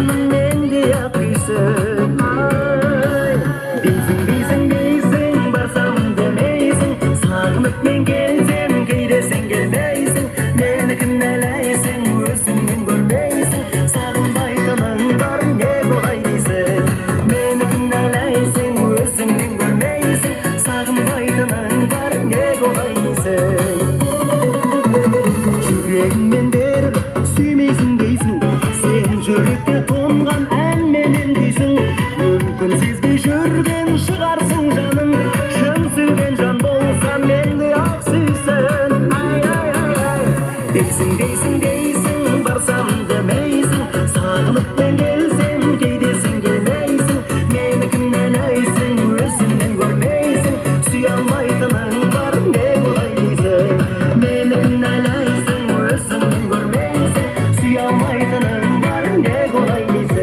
жаным менде ақисың дейсің барсам демейсің сағынып мен келсем кейде сен келмейсің мені кінәлайсың өзіңнен көрмейсің сағынбай тыным бар не болай дейсің мені кінәлайсың өзіңнен көрмейсің сағынбай тыным бар не болай дейсің жүрегіңмен беріп сүймейсің дейсің сен жүрекке қонған әнменен дейсің мүмкін сезбей жүрген шығарсың жаным шын сүйген жан болса менде ақ сүйсін дейсің барсам демейсің сағынып мен келсем кейде сен келмейсің мені кінәлайсың өзіңнен көрмейсің сүйе алмайтының бар не болай дейсің мені кінәлайсың өзіңнен көрмейсің сүйе алмайтының бар не болай дейсің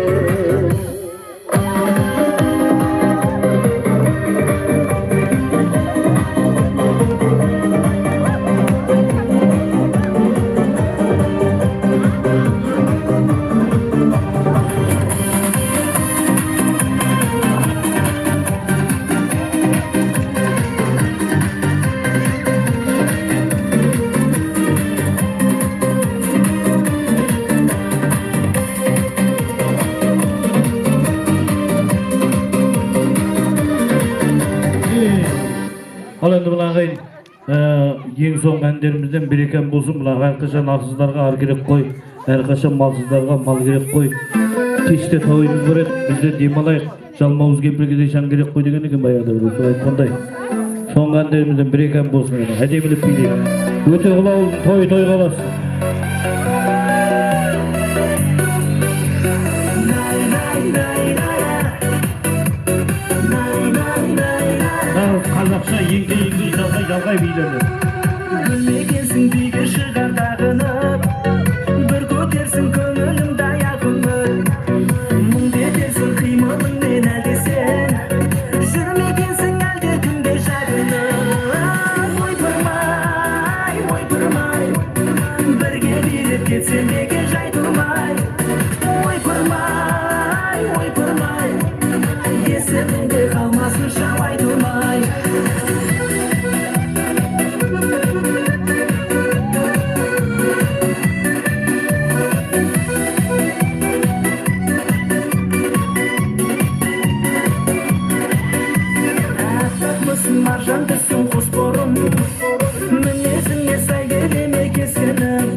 Ал енді бұл ағайын ең соңғы әндерімізден бір екен болсын. Бұл әрқашан арсыздарға ар керек қой, әрқашан малсыздарға мал керек қой. Кеште тойымыз бар еді, бізде демалайық, жалмауыз кемпірге де шаң керек қой деген екен баяғыда бір сол айтқандай. Соңғы әндерімізден бір екен болсын, әдемілік билейік. Өте қылау той қаласын. Қазақша еңкей жалғай билерді. Гүлмекенсің биге шығар тағынып бір көтерсің көңілімді аяғымын мұң етерсің қимылыңмен әлде сен жүрмекенсің әлде күнде жағынып ойпырмай бірге билеп кетсем неге жай тұрмай ойпырмай есіміңде қалмасын шау айтылмай маржан түсің құс бұрын мінезіңе сай келеме кескінің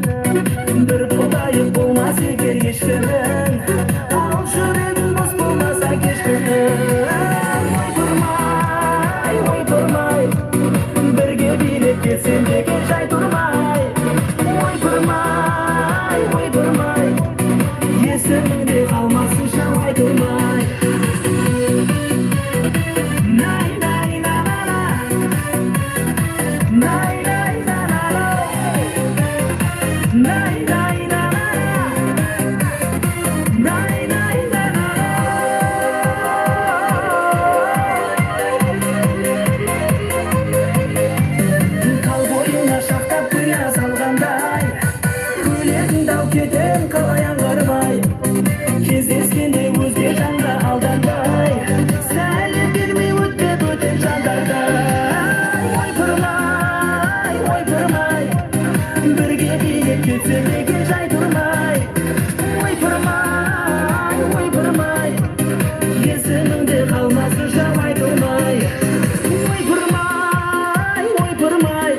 бір құдайы болмас егер ешкінің ал жүрегің бос болмаса кешкінің ойпырмай бірге билеп кетсем неге жай тұрмай ойпырмай есіміңде қалмасын шау айтылмай кездескенде өзге жанға алданбай сәлем бермей өтпе бөтен жандардай ойпырмай бірге билеп кетсем неге жай тұрмай ойпырмай есіміңде қалмасын жау айтылмай ойпырмай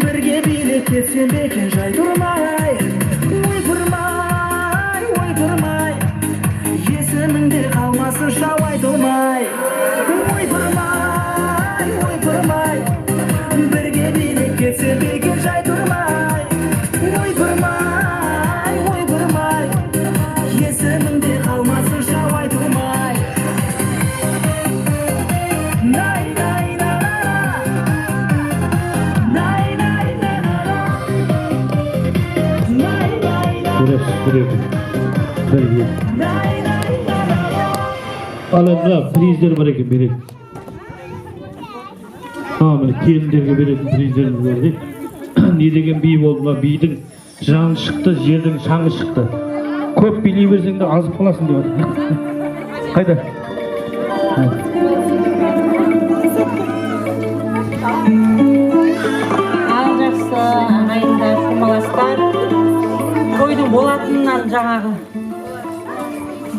бірге билеп кетсем бекен жай тұрмай ойпырмай есіміңде қалмасын шау айтылмай ойпырмай бірге билеп кетсем бекер жай тұрмай ойпырмай есіміңде қалмасын шау айтылмай Al енді приздер бар екен береді. Міне келіндерге беретін приздеріміз бар дейді. Не деген би болды ма? Бидің жаны шықты, жердің шаңы шықты. Көп илей берсең де азып қаласың деп отыр. Қайда? Ал жақсы ағайындар, шумаластар. Тойдың болатынынан жаңағы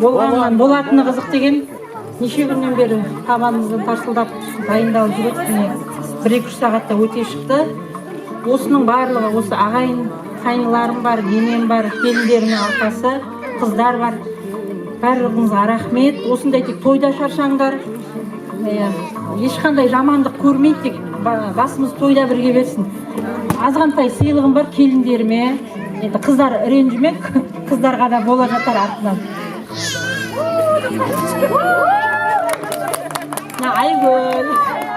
болғанынан болатыны қызық деген неше күннен бері табанымыздан тарсылдап дайындалып жүреді. Міне 1-2 сағатта өте шықты. Осының барлығы осы ағайын қайныларым бар, енем бар, келіндерімнің арқасы, қыздар бар. Барлығыңызға рахмет. Осындай тек тойда шаршаңдар. Ешқандай жамандық көрмейді, тек басымыз тойда бірге берсін. Азғантай сыйлығым бар келіндеріме. Енді қыздар ренжімек, қыздарға да бола жатар артынан. Айгүл.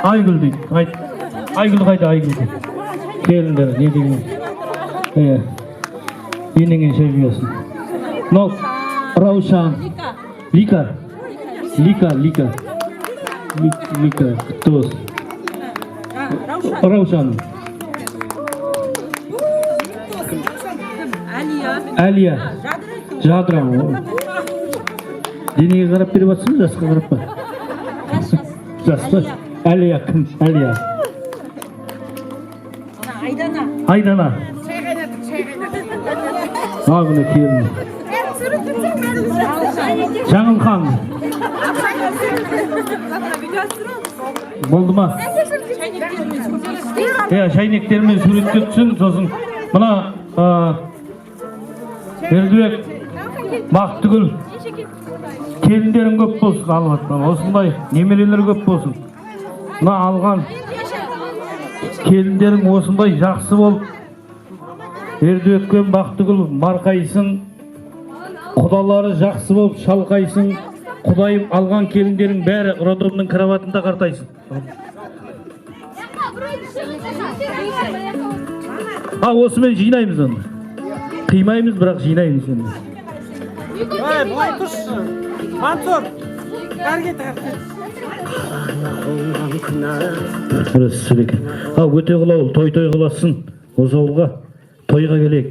Айгүл дейді. Айгүл қайда Айгүл? Келіндер, не деген? Енеңе шай берсін. Мынау Раушан. Лика. Құтты болсын. Раушан. Әлия. Жадыра. Денеге қарап беріп жатсың, жасқа қарап па? Жас па? Әлия кім? Әлия. Айдана. Міне келін. Жаңылхан. Болды ма? Шайнектермен суретке түсін, сосын мына Бердібек, Бақтыгүл, келіндерің көп болсын, алыватқан. Осындай немерелер көп болсын. Мына алған келіндерің осындай жақсы болып, Бердібекпен Бақтыгүл марқайсын, құдалары жақсы болып шалқайсын. Құдайым алған келіндерің бәрі роддомның кроватында қартайсын. Осымен жинаймыз оны. Қимаймыз, бірақ жинаймыз оны. Бұлай тұршы. Мансұр. Әргет. Өте қылауыл, той қыласын. Осы ауылға тойға келейік.